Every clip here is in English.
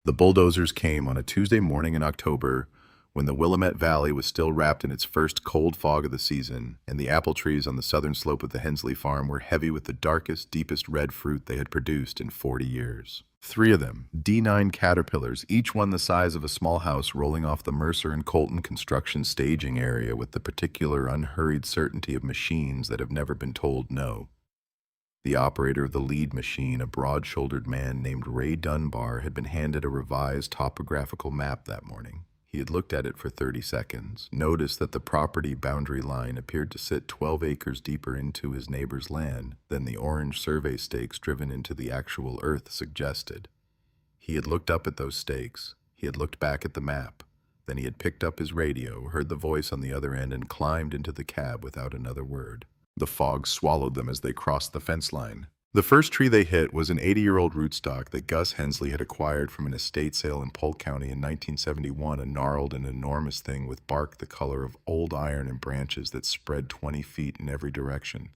The bulldozers came on a Tuesday morning in October when the Willamette Valley was still wrapped in its first cold fog of the season, and the apple trees on the southern slope of the Hensley farm were heavy with the darkest, deepest red fruit they had produced in 40 years. Three of them, D9 caterpillars, each one the size of a small house, rolling off the Mercer and Colton construction staging area with the particular unhurried certainty of machines that have never been told no. The operator of the lead machine, a broad-shouldered man named Ray Dunbar, had been handed a revised topographical map that morning. He had looked at it for 30 seconds, noticed that the property boundary line appeared to sit 12 acres deeper into his neighbor's land than the orange survey stakes driven into the actual earth suggested. He had looked up at those stakes. He had looked back at the map. Then he had picked up his radio, heard the voice on the other end, and climbed into the cab without another word. The fog swallowed them as they crossed the fence line. The first tree they hit was an 80-year-old rootstock that Gus Hensley had acquired from an estate sale in Polk County in 1971, a gnarled and enormous thing with bark the color of old iron and branches that spread 20 feet in every direction.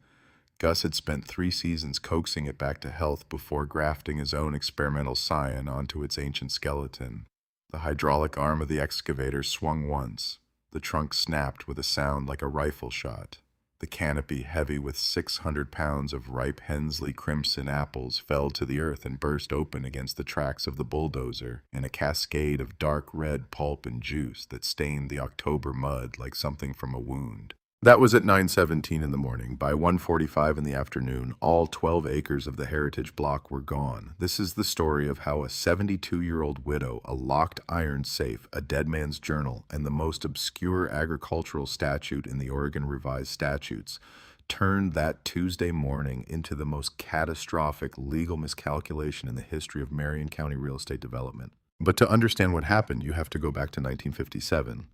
Gus had spent 3 seasons coaxing it back to health before grafting his own experimental scion onto its ancient skeleton. The hydraulic arm of the excavator swung once. The trunk snapped with a sound like a rifle shot. The canopy, heavy with 600 pounds of ripe Hensley crimson apples, fell to the earth and burst open against the tracks of the bulldozer in a cascade of dark red pulp and juice that stained the October mud like something from a wound. That was at 9:17 in the morning. By 1:45 in the afternoon, all 12 acres of the heritage block were gone. This is the story of how a 72-year-old widow, a locked iron safe, a dead man's journal, and the most obscure agricultural statute in the Oregon Revised Statutes turned that Tuesday morning into the most catastrophic legal miscalculation in the history of Marion County real estate development. But to understand what happened, you have to go back to 1957.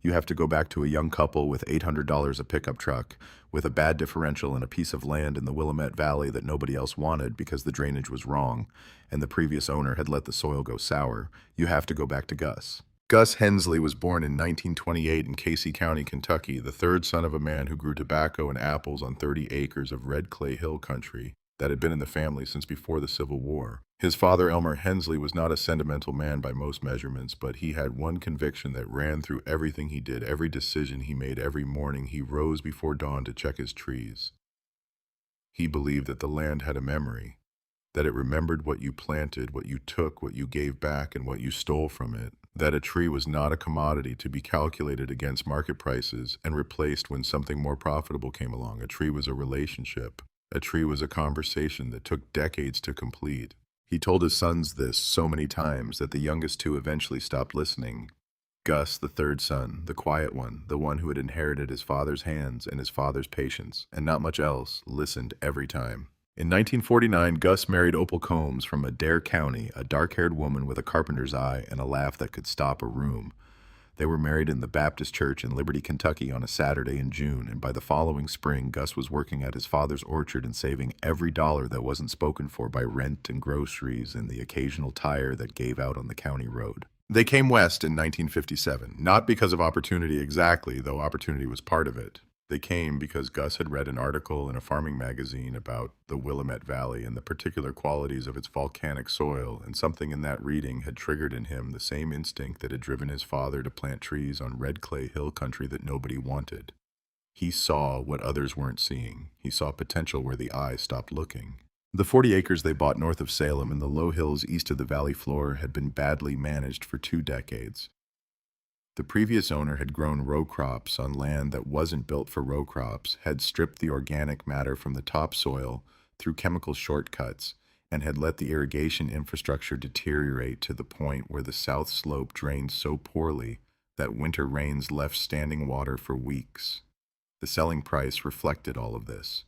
You have to go back to a young couple with $800 a pickup truck, with a bad differential and a piece of land in the Willamette Valley that nobody else wanted because the drainage was wrong, and the previous owner had let the soil go sour. You have to go back to Gus. Gus Hensley was born in 1928 in Casey County, Kentucky, the third son of a man who grew tobacco and apples on 30 acres of red clay hill country that had been in the family since before the Civil War. His father, Elmer Hensley, was not a sentimental man by most measurements, but he had one conviction that ran through everything he did, every decision he made, every morning he rose before dawn to check his trees. He believed that the land had a memory, that it remembered what you planted, what you took, what you gave back, and what you stole from it, that a tree was not a commodity to be calculated against market prices and replaced when something more profitable came along. A tree was a relationship. A tree was a conversation that took decades to complete. He told his sons this so many times that the youngest two eventually stopped listening. Gus, the third son, the quiet one, the one who had inherited his father's hands and his father's patience, and not much else, listened every time. In 1949, Gus married Opal Combs from Adair County, a dark-haired woman with a carpenter's eye and a laugh that could stop a room. They were married in the Baptist Church in Liberty, Kentucky on a Saturday in June, and by the following spring, Gus was working at his father's orchard and saving every dollar that wasn't spoken for by rent and groceries and the occasional tire that gave out on the county road. They came west in 1957, not because of opportunity exactly, though opportunity was part of it. They came because Gus had read an article in a farming magazine about the Willamette Valley and the particular qualities of its volcanic soil, and something in that reading had triggered in him the same instinct that had driven his father to plant trees on red clay hill country that nobody wanted. He saw what others weren't seeing. He saw potential where the eye stopped looking. The 40 acres they bought north of Salem in the low hills east of the valley floor had been badly managed for 2 decades. The previous owner had grown row crops on land that wasn't built for row crops, had stripped the organic matter from the topsoil through chemical shortcuts, and had let the irrigation infrastructure deteriorate to the point where the south slope drained so poorly that winter rains left standing water for weeks. The selling price reflected all of this.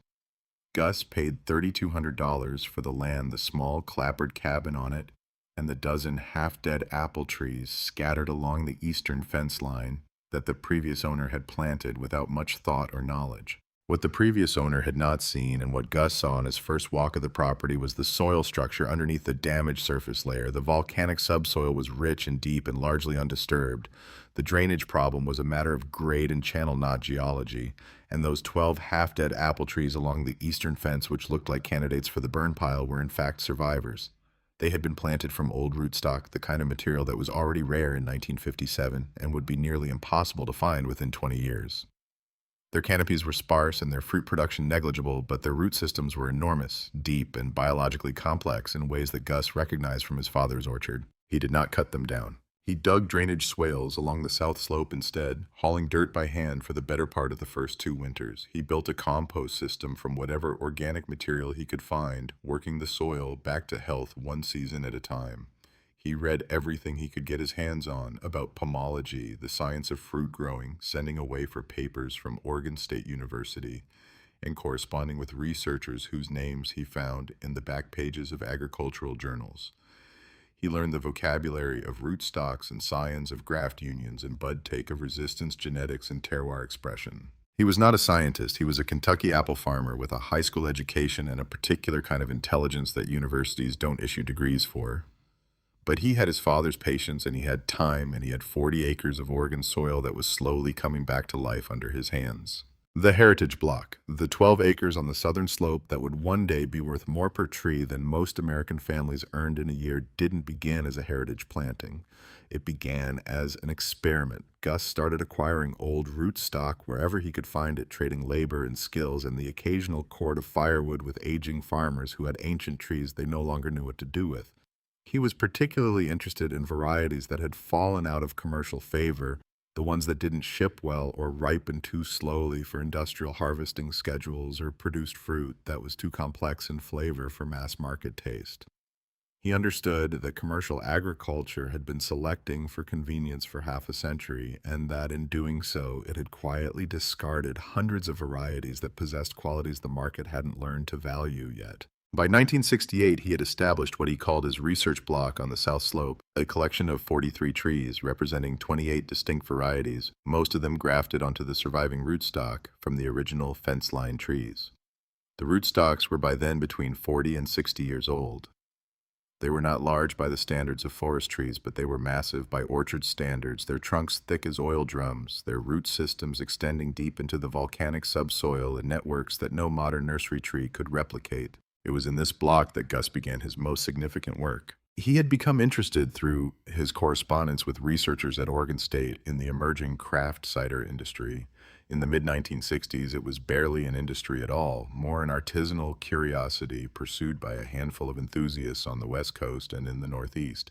Gus paid $3,200 for the land, the small clapboard cabin on it, and the dozen half-dead apple trees scattered along the eastern fence line that the previous owner had planted without much thought or knowledge. What the previous owner had not seen and what Gus saw on his first walk of the property was the soil structure underneath the damaged surface layer. The volcanic subsoil was rich and deep and largely undisturbed. The drainage problem was a matter of grade and channel, not geology. And those 12 half-dead apple trees along the eastern fence, which looked like candidates for the burn pile, were in fact survivors. They had been planted from old rootstock, the kind of material that was already rare in 1957 and would be nearly impossible to find within 20 years. Their canopies were sparse and their fruit production negligible, but their root systems were enormous, deep, and biologically complex in ways that Gus recognized from his father's orchard. He did not cut them down. He dug drainage swales along the south slope instead, hauling dirt by hand for the better part of the first 2 winters. He built a compost system from whatever organic material he could find, working the soil back to health one season at a time. He read everything he could get his hands on about pomology, the science of fruit growing, sending away for papers from Oregon State University, and corresponding with researchers whose names he found in the back pages of agricultural journals. He learned the vocabulary of rootstocks and scions of graft unions and bud take of resistance genetics and terroir expression. He was not a scientist. He was a Kentucky apple farmer with a high school education and a particular kind of intelligence that universities don't issue degrees for. But he had his father's patience, and he had time, and he had 40 acres of Oregon soil that was slowly coming back to life under his hands. The Heritage Block, the 12 acres on the southern slope that would one day be worth more per tree than most American families earned in a year, didn't begin as a heritage planting. It began as an experiment. Gus started acquiring old rootstock wherever he could find it, trading labor and skills and the occasional cord of firewood with aging farmers who had ancient trees they no longer knew what to do with. He was particularly interested in varieties that had fallen out of commercial favor, the ones that didn't ship well or ripen too slowly for industrial harvesting schedules or produced fruit that was too complex in flavor for mass market taste. He understood that commercial agriculture had been selecting for convenience for half a century, and that in doing so, it had quietly discarded hundreds of varieties that possessed qualities the market hadn't learned to value yet. By 1968, he had established what he called his research block on the South Slope, a collection of 43 trees representing 28 distinct varieties, most of them grafted onto the surviving rootstock from the original fence-line trees. The rootstocks were by then between 40 and 60 years old. They were not large by the standards of forest trees, but they were massive by orchard standards, their trunks thick as oil drums, their root systems extending deep into the volcanic subsoil in networks that no modern nursery tree could replicate. It was in this block that Gus began his most significant work. He had become interested through his correspondence with researchers at Oregon State in the emerging craft cider industry. In the mid-1960s, it was barely an industry at all, more an artisanal curiosity pursued by a handful of enthusiasts on the West Coast and in the Northeast.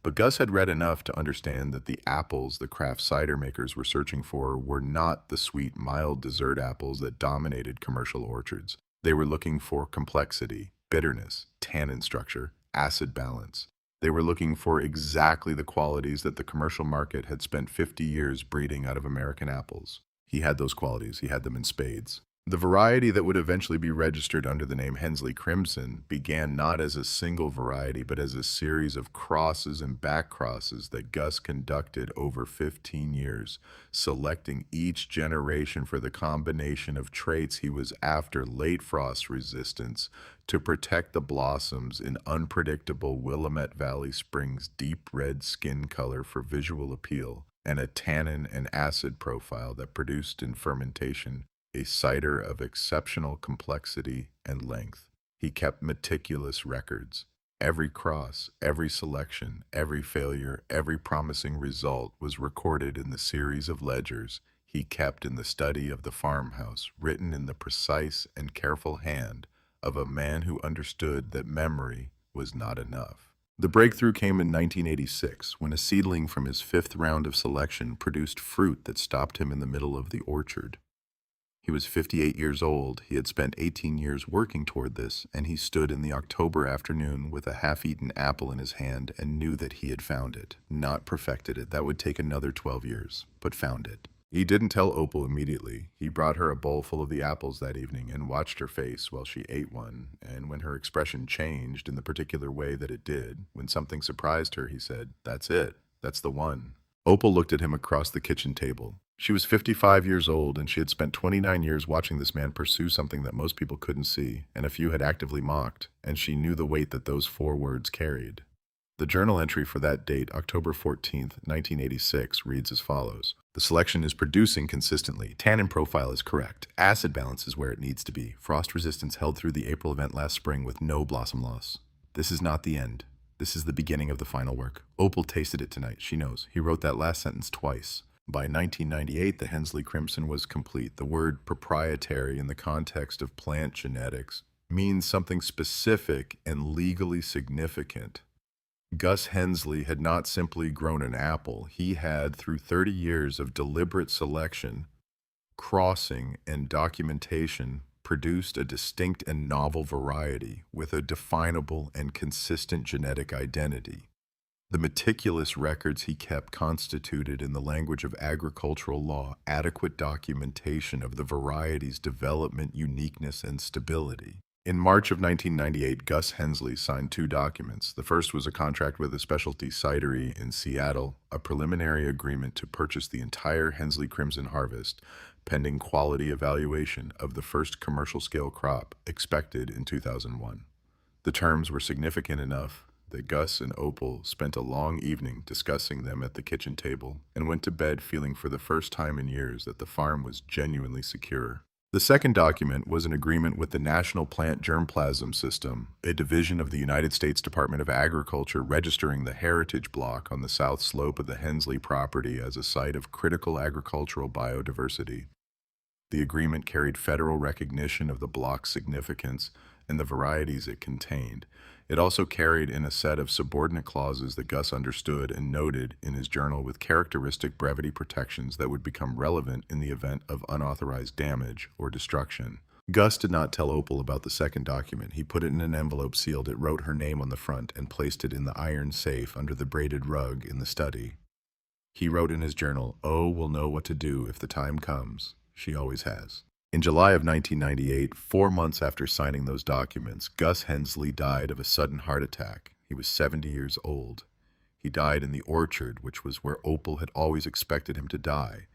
But Gus had read enough to understand that the apples the craft cider makers were searching for were not the sweet, mild dessert apples that dominated commercial orchards. They were looking for complexity, bitterness, tannin structure, acid balance. They were looking for exactly the qualities that the commercial market had spent 50 years breeding out of American apples. He had those qualities. He had them in spades. The variety that would eventually be registered under the name Hensley Crimson began not as a single variety, but as a series of crosses and back crosses that Gus conducted over 15 years, selecting each generation for the combination of traits he was after: late frost resistance to protect the blossoms in unpredictable Willamette Valley Springs deep red skin color for visual appeal, and a tannin and acid profile that produced in fermentation a cider of exceptional complexity and length. He kept meticulous records. Every cross, every selection, every failure, every promising result was recorded in the series of ledgers he kept in the study of the farmhouse, written in the precise and careful hand of a man who understood that memory was not enough. The breakthrough came in 1986, when a seedling from his 5th round of selection produced fruit that stopped him in the middle of the orchard. He was 58 years old. He had spent 18 years working toward this, and he stood in the October afternoon with a half-eaten apple in his hand and knew that he had found it, not perfected it. That would take another 12 years, but found it. He didn't tell Opal immediately. He brought her a bowl full of the apples that evening and watched her face while she ate one, and when her expression changed in the particular way that it did, when something surprised her, he said, "That's it. That's the one." Opal looked at him across the kitchen table. She was 55 years old, and she had spent 29 years watching this man pursue something that most people couldn't see, and a few had actively mocked, and she knew the weight that those 4 words carried. The journal entry for that date, October 14th, 1986, reads as follows. The selection is producing consistently. Tannin profile is correct. Acid balance is where it needs to be. Frost resistance held through the April event last spring with no blossom loss. This is not the end. This is the beginning of the final work. Opal tasted it tonight. She knows. He wrote that last sentence twice. By 1998, the Hensley Crimson was complete. The word proprietary in the context of plant genetics means something specific and legally significant. Gus Hensley had not simply grown an apple. He had, through 30 years of deliberate selection, crossing, and documentation, produced a distinct and novel variety with a definable and consistent genetic identity. The meticulous records he kept constituted, in the language of agricultural law, adequate documentation of the variety's development, uniqueness, and stability. In March of 1998, Gus Hensley signed two documents. The first was a contract with a specialty cidery in Seattle, a preliminary agreement to purchase the entire Hensley Crimson harvest, pending quality evaluation of the first commercial-scale crop expected in 2001. The terms were significant enough that Gus and Opal spent a long evening discussing them at the kitchen table and went to bed feeling for the first time in years that the farm was genuinely secure. The second document was an agreement with the National Plant Germplasm System, a division of the United States Department of Agriculture, registering the heritage block on the south slope of the Hensley property as a site of critical agricultural biodiversity. The agreement carried federal recognition of the block's significance and the varieties it contained. It also carried in a set of subordinate clauses that Gus understood and noted in his journal with characteristic brevity protections that would become relevant in the event of unauthorized damage or destruction. Gus did not tell Opal about the second document. He put it in an envelope sealed. It wrote her name on the front and placed it in the iron safe under the braided rug in the study. He wrote in his journal, "O will know what to do if the time comes. She always has." In July of 1998, 4 months after signing those documents, Gus Hensley died of a sudden heart attack. He was 70 years old. He died in the orchard, which was where Opal had always expected him to die,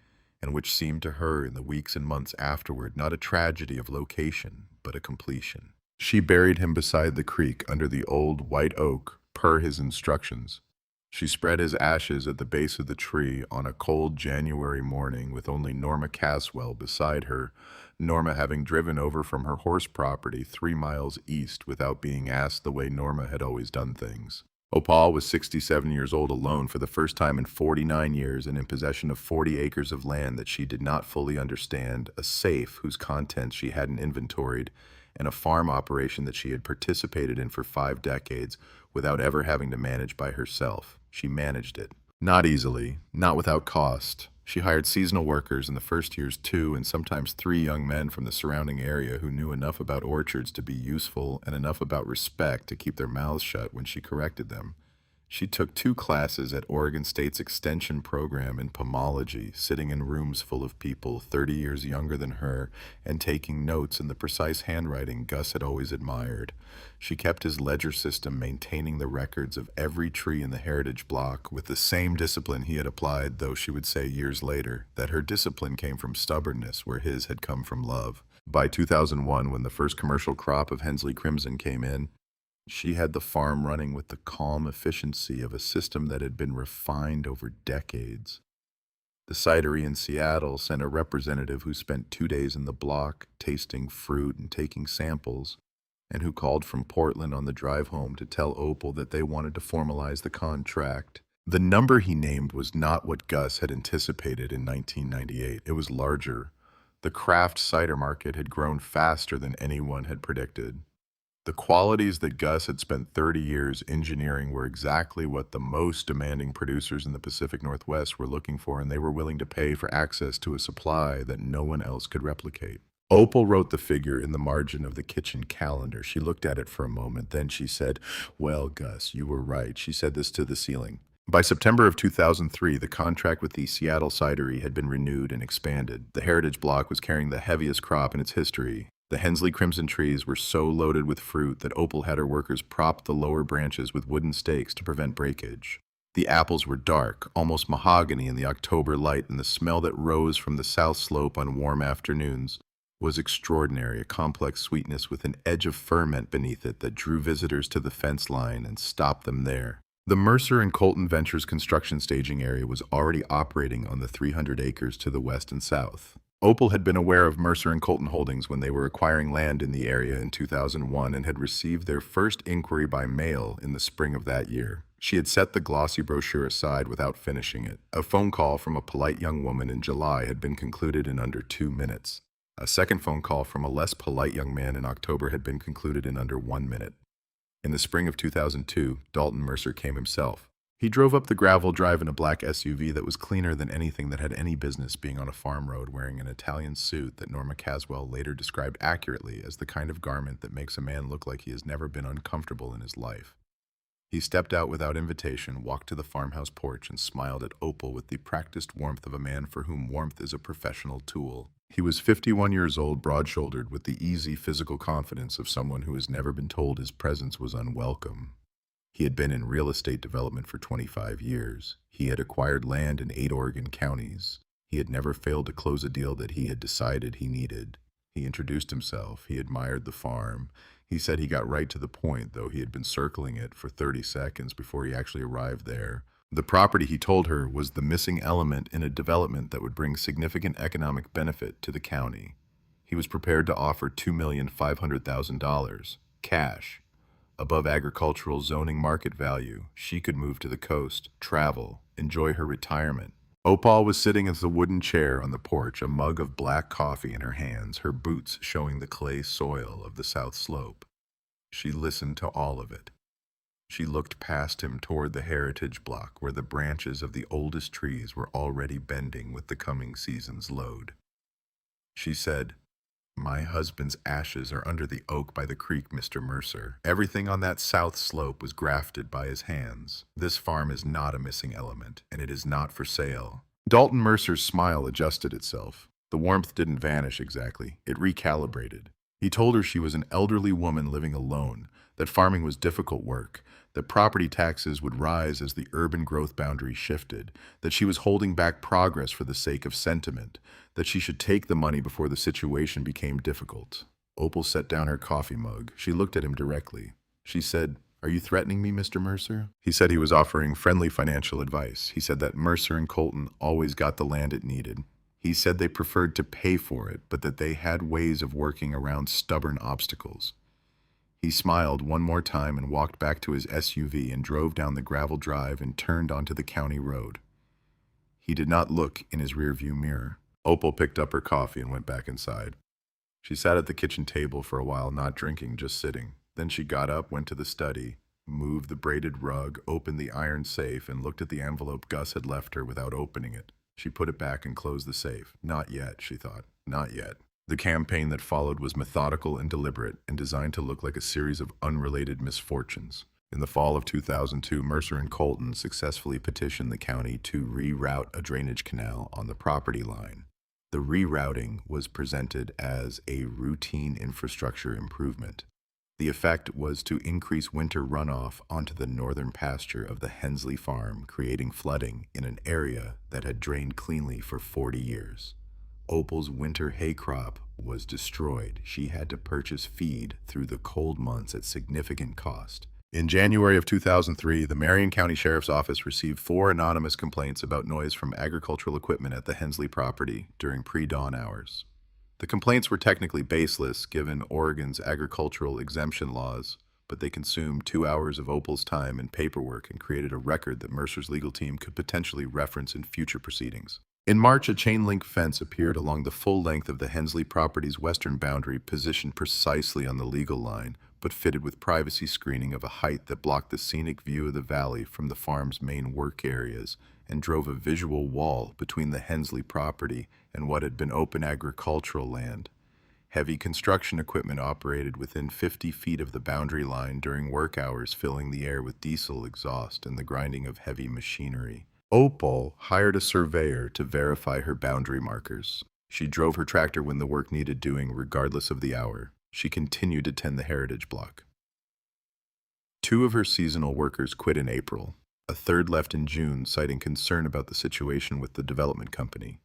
and which seemed to her in the weeks and months afterward not a tragedy of location, but a completion. She buried him beside the creek under the old white oak, per his instructions. She spread his ashes at the base of the tree on a cold January morning with only Norma Caswell beside her, Norma having driven over from her horse property 3 miles east without being asked the way Norma had always done things. Opal was 67 years old, alone for the first time in 49 years and in possession of 40 acres of land that she did not fully understand, a safe whose contents she hadn't inventoried, and a farm operation that she had participated in for 5 decades without ever having to manage by herself. She managed it. Not easily, not without cost. She hired seasonal workers in the first years, 2 and sometimes 3 young men from the surrounding area who knew enough about orchards to be useful and enough about respect to keep their mouths shut when she corrected them. She took 2 classes at Oregon State's extension program in pomology, sitting in rooms full of people 30 years younger than her and taking notes in the precise handwriting Gus had always admired. She kept his ledger system, maintaining the records of every tree in the heritage block with the same discipline he had applied, though she would say years later that her discipline came from stubbornness where his had come from love. By 2001, when the first commercial crop of Hensley Crimson came in, she had the farm running with the calm efficiency of a system that had been refined over decades. The cidery in Seattle sent a representative who spent 2 days in the block, tasting fruit and taking samples, and who called from Portland on the drive home to tell Opal that they wanted to formalize the contract. The number he named was not what Gus had anticipated in 1998. It was larger. The craft cider market had grown faster than anyone had predicted. The qualities that Gus had spent 30 years engineering were exactly what the most demanding producers in the Pacific Northwest were looking for, and they were willing to pay for access to a supply that no one else could replicate. Opal wrote the figure in the margin of the kitchen calendar. She looked at it for a moment, then she said, "Well, Gus, you were right." She said this to the ceiling. By September of 2003, the contract with the Seattle cidery had been renewed and expanded. The heritage block was carrying the heaviest crop in its history. The Hensley Crimson trees were so loaded with fruit that Opal had her workers prop the lower branches with wooden stakes to prevent breakage. The apples were dark, almost mahogany in the October light, and the smell that rose from the south slope on warm afternoons was extraordinary, a complex sweetness with an edge of ferment beneath it that drew visitors to the fence line and stopped them there. The Mercer and Colton Ventures construction staging area was already operating on the 300 acres to the west and south. Opal had been aware of Mercer and Colton Holdings when they were acquiring land in the area in 2001 and had received their first inquiry by mail in the spring of that year. She had set the glossy brochure aside without finishing it. A phone call from a polite young woman in July had been concluded in under 2 minutes. A second phone call from a less polite young man in October had been concluded in under 1 minute. In the spring of 2002, Dalton Mercer came himself. He drove up the gravel drive in a black SUV that was cleaner than anything that had any business being on a farm road, wearing an Italian suit that Norma Caswell later described accurately as the kind of garment that makes a man look like he has never been uncomfortable in his life. He stepped out without invitation, walked to the farmhouse porch, and smiled at Opal with the practiced warmth of a man for whom warmth is a professional tool. He was 51 years old, broad-shouldered, with the easy physical confidence of someone who has never been told his presence was unwelcome. He had been in real estate development for 25 years. He had acquired land in 8 Oregon counties. He had never failed to close a deal that he had decided he needed. He introduced himself. He admired the farm. He said he got right to the point, though he had been circling it for 30 seconds before he actually arrived there. The property, he told her, was the missing element in a development that would bring significant economic benefit to the county. He was prepared to offer $2,500,000, cash. Above agricultural zoning market value, she could move to the coast, travel, enjoy her retirement. Opal was sitting in the wooden chair on the porch, a mug of black coffee in her hands, her boots showing the clay soil of the south slope. She listened to all of it. She looked past him toward the heritage block where the branches of the oldest trees were already bending with the coming season's load. She said, "My husband's ashes are under the oak by the creek, Mr. Mercer. Everything on that south slope was grafted by his hands. This farm is not a missing element, and it is not for sale." Dalton Mercer's smile adjusted itself. The warmth didn't vanish exactly. It recalibrated. He told her she was an elderly woman living alone, that farming was difficult work, that property taxes would rise as the urban growth boundary shifted, that she was holding back progress for the sake of sentiment, that she should take the money before the situation became difficult. Opal set down her coffee mug. She looked at him directly. She said, "Are you threatening me, Mr. Mercer?" He said he was offering friendly financial advice. He said that Mercer and Colton always got the land it needed. He said they preferred to pay for it, but that they had ways of working around stubborn obstacles. He smiled one more time and walked back to his SUV and drove down the gravel drive and turned onto the county road. He did not look in his rearview mirror. Opal picked up her coffee and went back inside. She sat at the kitchen table for a while, not drinking, just sitting. Then she got up, went to the study, moved the braided rug, opened the iron safe, and looked at the envelope Gus had left her without opening it. She put it back and closed the safe. Not yet, she thought. Not yet. The campaign that followed was methodical and deliberate and designed to look like a series of unrelated misfortunes. In the fall of 2002, Mercer and Colton successfully petitioned the county to reroute a drainage canal on the property line. The rerouting was presented as a routine infrastructure improvement. The effect was to increase winter runoff onto the northern pasture of the Hensley farm, creating flooding in an area that had drained cleanly for 40 years. Opal's winter hay crop was destroyed. She had to purchase feed through the cold months at significant cost. In January of 2003, the Marion County Sheriff's Office received 4 anonymous complaints about noise from agricultural equipment at the Hensley property during pre-dawn hours. The complaints were technically baseless given Oregon's agricultural exemption laws, but they consumed 2 hours of Opal's time and paperwork and created a record that Mercer's legal team could potentially reference in future proceedings. In March, a chain-link fence appeared along the full length of the Hensley property's western boundary, positioned precisely on the legal line, but fitted with privacy screening of a height that blocked the scenic view of the valley from the farm's main work areas and drove a visual wall between the Hensley property and what had been open agricultural land. Heavy construction equipment operated within 50 feet of the boundary line during work hours, filling the air with diesel exhaust and the grinding of heavy machinery. Opal hired a surveyor to verify her boundary markers. She drove her tractor when the work needed doing, regardless of the hour. She continued to tend the heritage block. 2 of her seasonal workers quit in April. A third left in June, citing concern about the situation with the development company.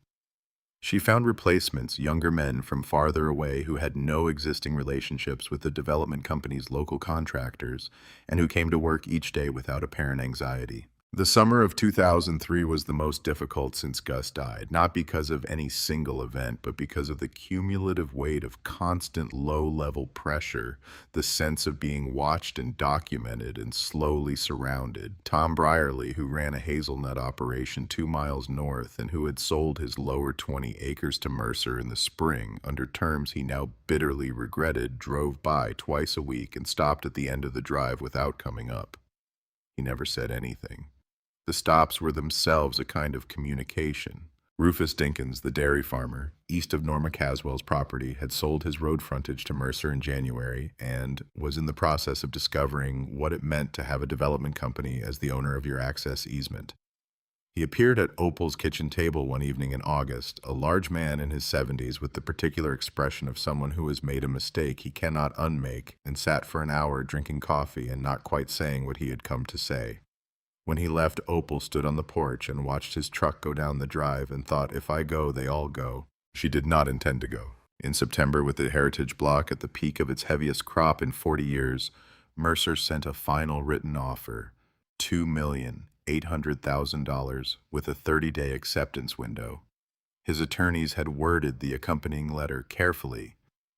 She found replacements, younger men from farther away who had no existing relationships with the development company's local contractors and who came to work each day without apparent anxiety. The summer of 2003 was the most difficult since Gus died, not because of any single event, but because of the cumulative weight of constant low-level pressure, the sense of being watched and documented and slowly surrounded. Tom Brierly, who ran a hazelnut operation 2 miles north and who had sold his lower 20 acres to Mercer in the spring under terms he now bitterly regretted, drove by twice a week and stopped at the end of the drive without coming up. He never said anything. The stops were themselves a kind of communication. Rufus Dinkins, the dairy farmer, east of Norma Caswell's property, had sold his road frontage to Mercer in January and was in the process of discovering what it meant to have a development company as the owner of your access easement. He appeared at Opal's kitchen table one evening in August, a large man in his 70s with the particular expression of someone who has made a mistake he cannot unmake, and sat for an hour drinking coffee and not quite saying what he had come to say. When he left, Opal stood on the porch and watched his truck go down the drive and thought, if I go, they all go. She did not intend to go. In September, with the Heritage Block at the peak of its heaviest crop in 40 years, Mercer sent a final written offer, $2,800,000, with a 30-day acceptance window. His attorneys had worded the accompanying letter carefully,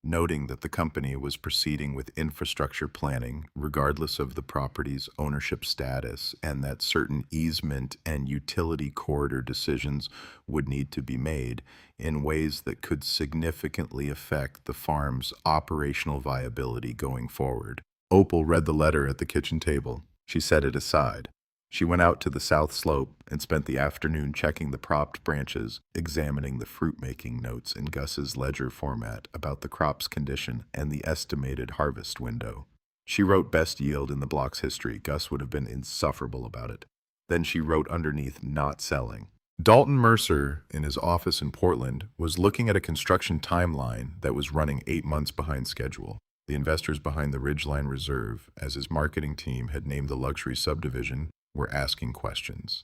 noting that the company was proceeding with infrastructure planning regardless of the property's ownership status and that certain easement and utility corridor decisions would need to be made in ways that could significantly affect the farm's operational viability going forward. Opal read the letter at the kitchen table. She set it aside. She went out to the south slope and spent the afternoon checking the propped branches, examining the fruit-making notes in Gus's ledger format about the crop's condition and the estimated harvest window. She wrote best yield in the block's history. Gus would have been insufferable about it. Then she wrote underneath not selling. Dalton Mercer, in his office in Portland, was looking at a construction timeline that was running 8 months behind schedule. The investors behind the Ridgeline Reserve, as his marketing team had named the luxury subdivision, were asking questions.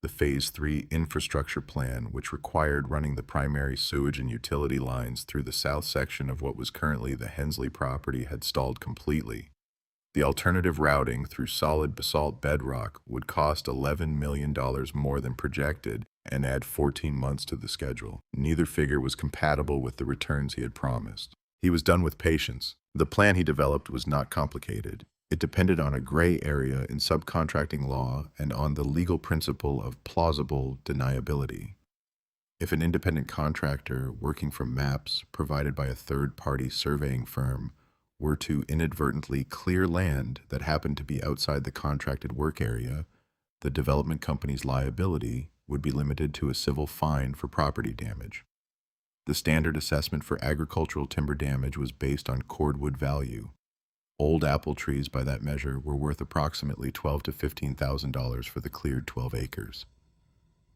The Phase 3 infrastructure plan, which required running the primary sewage and utility lines through the south section of what was currently the Hensley property, had stalled completely. The alternative routing through solid basalt bedrock would cost $11 million more than projected and add 14 months to the schedule. Neither figure was compatible with the returns he had promised. He was done with patience. The plan he developed was not complicated. It depended on a gray area in subcontracting law and on the legal principle of plausible deniability. If an independent contractor working from maps provided by a third-party surveying firm were to inadvertently clear land that happened to be outside the contracted work area, the development company's liability would be limited to a civil fine for property damage. The standard assessment for agricultural timber damage was based on cordwood value. Old apple trees, by that measure, were worth approximately $12,000 to $15,000 for the cleared 12 acres.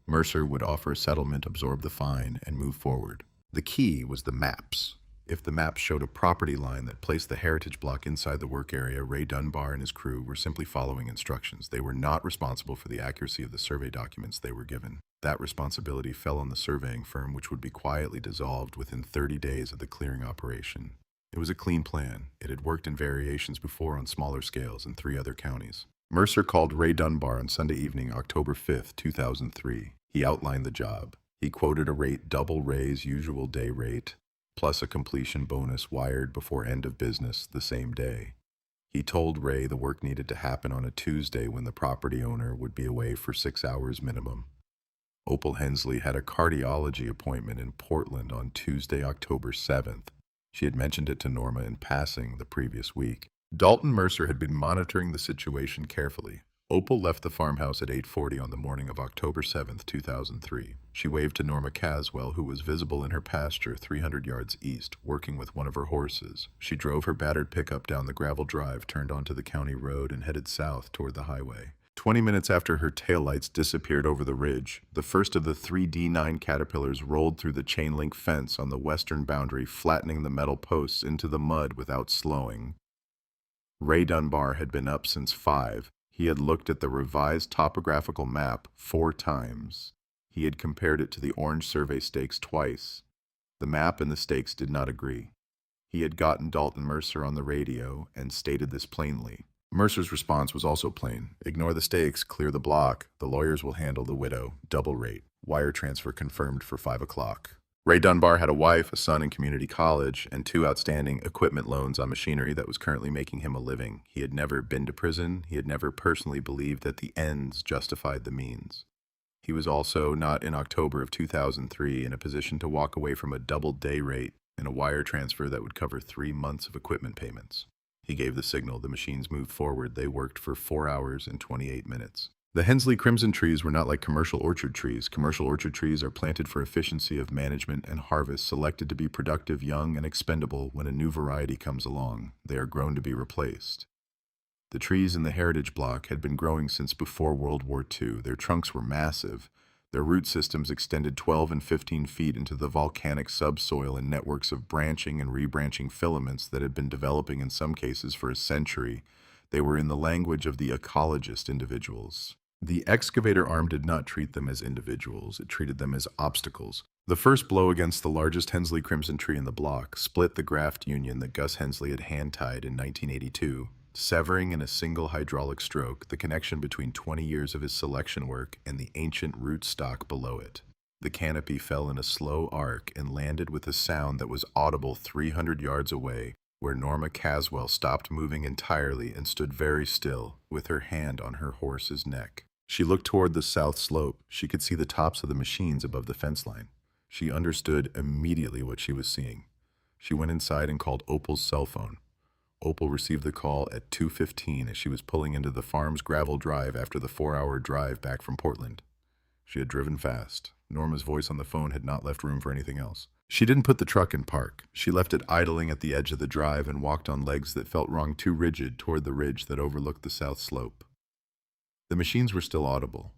Mercer would offer a settlement, absorb the fine, and move forward. The key was the maps. If the maps showed a property line that placed the Heritage Block inside the work area, Ray Dunbar and his crew were simply following instructions. They were not responsible for the accuracy of the survey documents they were given. That responsibility fell on the surveying firm, which would be quietly dissolved within 30 days of the clearing operation. It was a clean plan. It had worked in variations before on smaller scales in 3 other counties. Mercer called Ray Dunbar on Sunday evening, October 5th, 2003. He outlined the job. He quoted a rate double Ray's usual day rate, plus a completion bonus wired before end of business the same day. He told Ray the work needed to happen on a Tuesday when the property owner would be away for 6 hours minimum. Opal Hensley had a cardiology appointment in Portland on Tuesday, October 7th. She had mentioned it to Norma in passing the previous week. Dalton Mercer had been monitoring the situation carefully. Opal left the farmhouse at 8:40 on the morning of October 7th, 2003. She waved to Norma Caswell, who was visible in her pasture 300 yards east, working with one of her horses. She drove her battered pickup down the gravel drive, turned onto the county road, and headed south toward the highway. 20 minutes after her taillights disappeared over the ridge, the first of the 3 D9 Caterpillars rolled through the chain-link fence on the western boundary, flattening the metal posts into the mud without slowing. Ray Dunbar had been up since 5. He had looked at the revised topographical map 4 times. He had compared it to the orange survey stakes twice. The map and the stakes did not agree. He had gotten Dalton Mercer on the radio and stated this plainly. Mercer's response was also plain. Ignore the stakes, clear the block. The lawyers will handle the widow. Double rate. Wire transfer confirmed for 5 o'clock. Ray Dunbar had a wife, a son in community college, and 2 outstanding equipment loans on machinery that was currently making him a living. He had never been to prison. He had never personally believed that the ends justified the means. He was also not in October of 2003 in a position to walk away from a double day rate and a wire transfer that would cover 3 months of equipment payments. He gave the signal. The machines moved forward. They worked for 4 hours and 28 minutes. The Hensley crimson trees were not like commercial orchard trees. Commercial orchard trees are planted for efficiency of management and harvest, selected to be productive, young, and expendable when a new variety comes along. They are grown to be replaced. The trees in the heritage block had been growing since before World War II. Their trunks were massive. Their root systems extended 12 and 15 feet into the volcanic subsoil in networks of branching and rebranching filaments that had been developing in some cases for a century. They were in the language of the ecologist individuals. The excavator arm did not treat them as individuals. It treated them as obstacles. The first blow against the largest Hensley crimson tree in the block split the graft union that Gus Hensley had hand-tied in 1982, severing in a single hydraulic stroke the connection between 20 years of his selection work and the ancient rootstock below it. The canopy fell in a slow arc and landed with a sound that was audible 300 yards away, where Norma Caswell stopped moving entirely and stood very still, with her hand on her horse's neck. She looked toward the south slope. She could see the tops of the machines above the fence line. She understood immediately what she was seeing. She went inside and called Opal's cell phone. Opal received the call at 2:15 as she was pulling into the farm's gravel drive after the 4-hour drive back from Portland. She had driven fast. Norma's voice on the phone had not left room for anything else. She didn't put the truck in park. She left it idling at the edge of the drive and walked on legs that felt wrong, too rigid, toward the ridge that overlooked the south slope. The machines were still audible.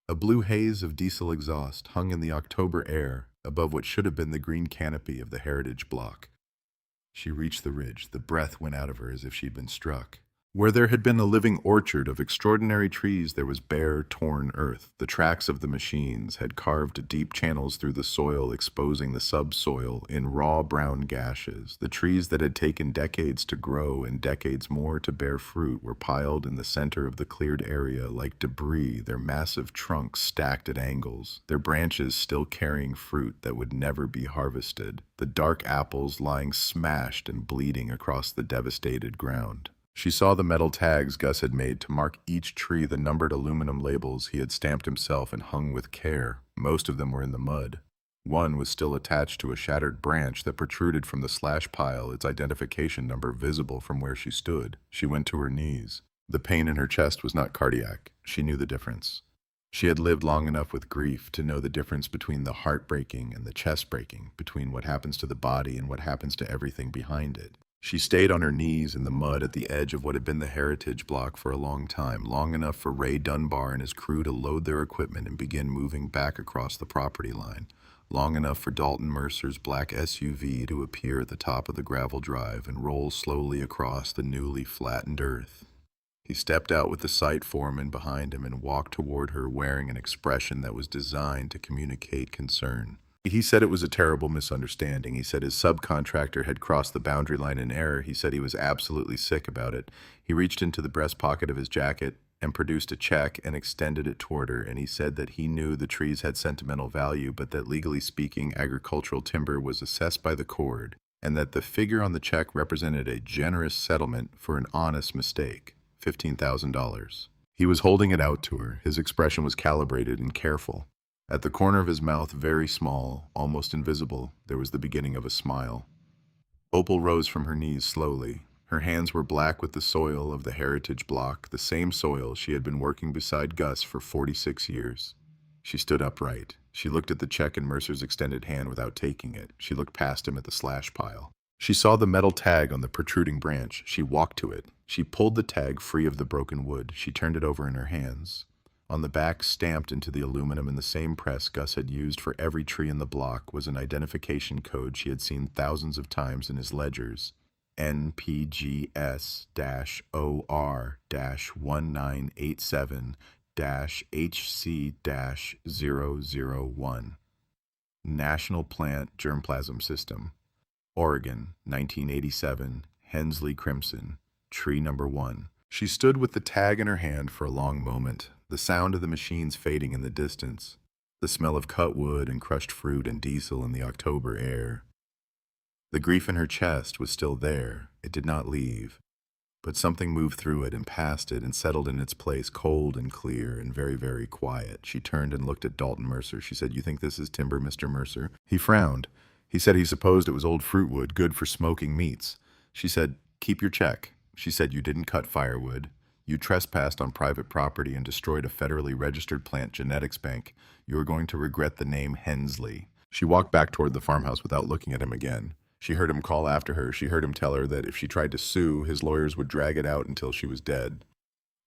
A blue haze of diesel exhaust hung in the October air above what should have been the green canopy of the heritage block. She reached the ridge. The breath went out of her as if she'd been struck. Where there had been a living orchard of extraordinary trees, there was bare, torn earth. The tracks of the machines had carved deep channels through the soil, exposing the subsoil in raw brown gashes. The trees that had taken decades to grow and decades more to bear fruit were piled in the center of the cleared area like debris, their massive trunks stacked at angles, their branches still carrying fruit that would never be harvested, the dark apples lying smashed and bleeding across the devastated ground. She saw the metal tags Gus had made to mark each tree, the numbered aluminum labels he had stamped himself and hung with care. Most of them were in the mud. One was still attached to a shattered branch that protruded from the slash pile, its identification number visible from where she stood. She went to her knees. The pain in her chest was not cardiac. She knew the difference. She had lived long enough with grief to know the difference between the heart breaking and the chest breaking, between what happens to the body and what happens to everything behind it. She stayed on her knees in the mud at the edge of what had been the heritage block for a long time, long enough for Ray Dunbar and his crew to load their equipment and begin moving back across the property line, long enough for Dalton Mercer's black SUV to appear at the top of the gravel drive and roll slowly across the newly flattened earth. He stepped out with the site foreman behind him and walked toward her wearing an expression that was designed to communicate concern. He said it was a terrible misunderstanding. He said his subcontractor had crossed the boundary line in error. He said he was absolutely sick about it. He reached into the breast pocket of his jacket and produced a check and extended it toward her, and he said that he knew the trees had sentimental value, but that legally speaking, agricultural timber was assessed by the court, and that the figure on the check represented a generous settlement for an honest mistake, $15,000. He was holding it out to her. His expression was calibrated and careful. At the corner of his mouth, very small, almost invisible, there was the beginning of a smile. Opal rose from her knees slowly. Her hands were black with the soil of the heritage block, the same soil she had been working beside Gus for 46 years. She stood upright. She looked at the check in Mercer's extended hand without taking it. She looked past him at the slash pile. She saw the metal tag on the protruding branch. She walked to it. She pulled the tag free of the broken wood. She turned it over in her hands. On the back, stamped into the aluminum in the same press Gus had used for every tree in the block, was an identification code she had seen thousands of times in his ledgers. NPGS-OR-1987-HC-001. National Plant Germplasm System. Oregon, 1987, Hensley Crimson, tree number 1. She stood with the tag in her hand for a long moment, the sound of the machines fading in the distance, the smell of cut wood and crushed fruit and diesel in the October air. The grief in her chest was still there. It did not leave. But something moved through it and past it and settled in its place, cold and clear and very, very quiet. She turned and looked at Dalton Mercer. She said, "You think this is timber, Mr. Mercer?" He frowned. He said he supposed it was old fruit wood, good for smoking meats. She said, "Keep your check." She said, "You didn't cut firewood. You trespassed on private property and destroyed a federally registered plant genetics bank. You are going to regret the name Hensley." She walked back toward the farmhouse without looking at him again. She heard him call after her. She heard him tell her that if she tried to sue, his lawyers would drag it out until she was dead.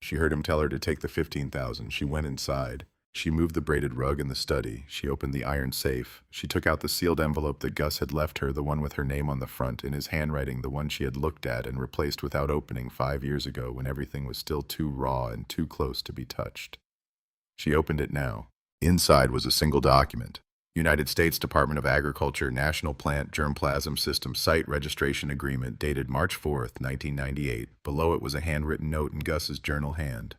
She heard him tell her to take the $15,000. She went inside. She moved the braided rug in the study. She opened the iron safe. She took out the sealed envelope that Gus had left her, the one with her name on the front, in his handwriting, the one she had looked at and replaced without opening 5 years ago when everything was still too raw and too close to be touched. She opened it now. Inside was a single document. United States Department of Agriculture National Plant Germplasm System Site Registration Agreement dated March 4th, 1998. Below it was a handwritten note in Gus's journal hand.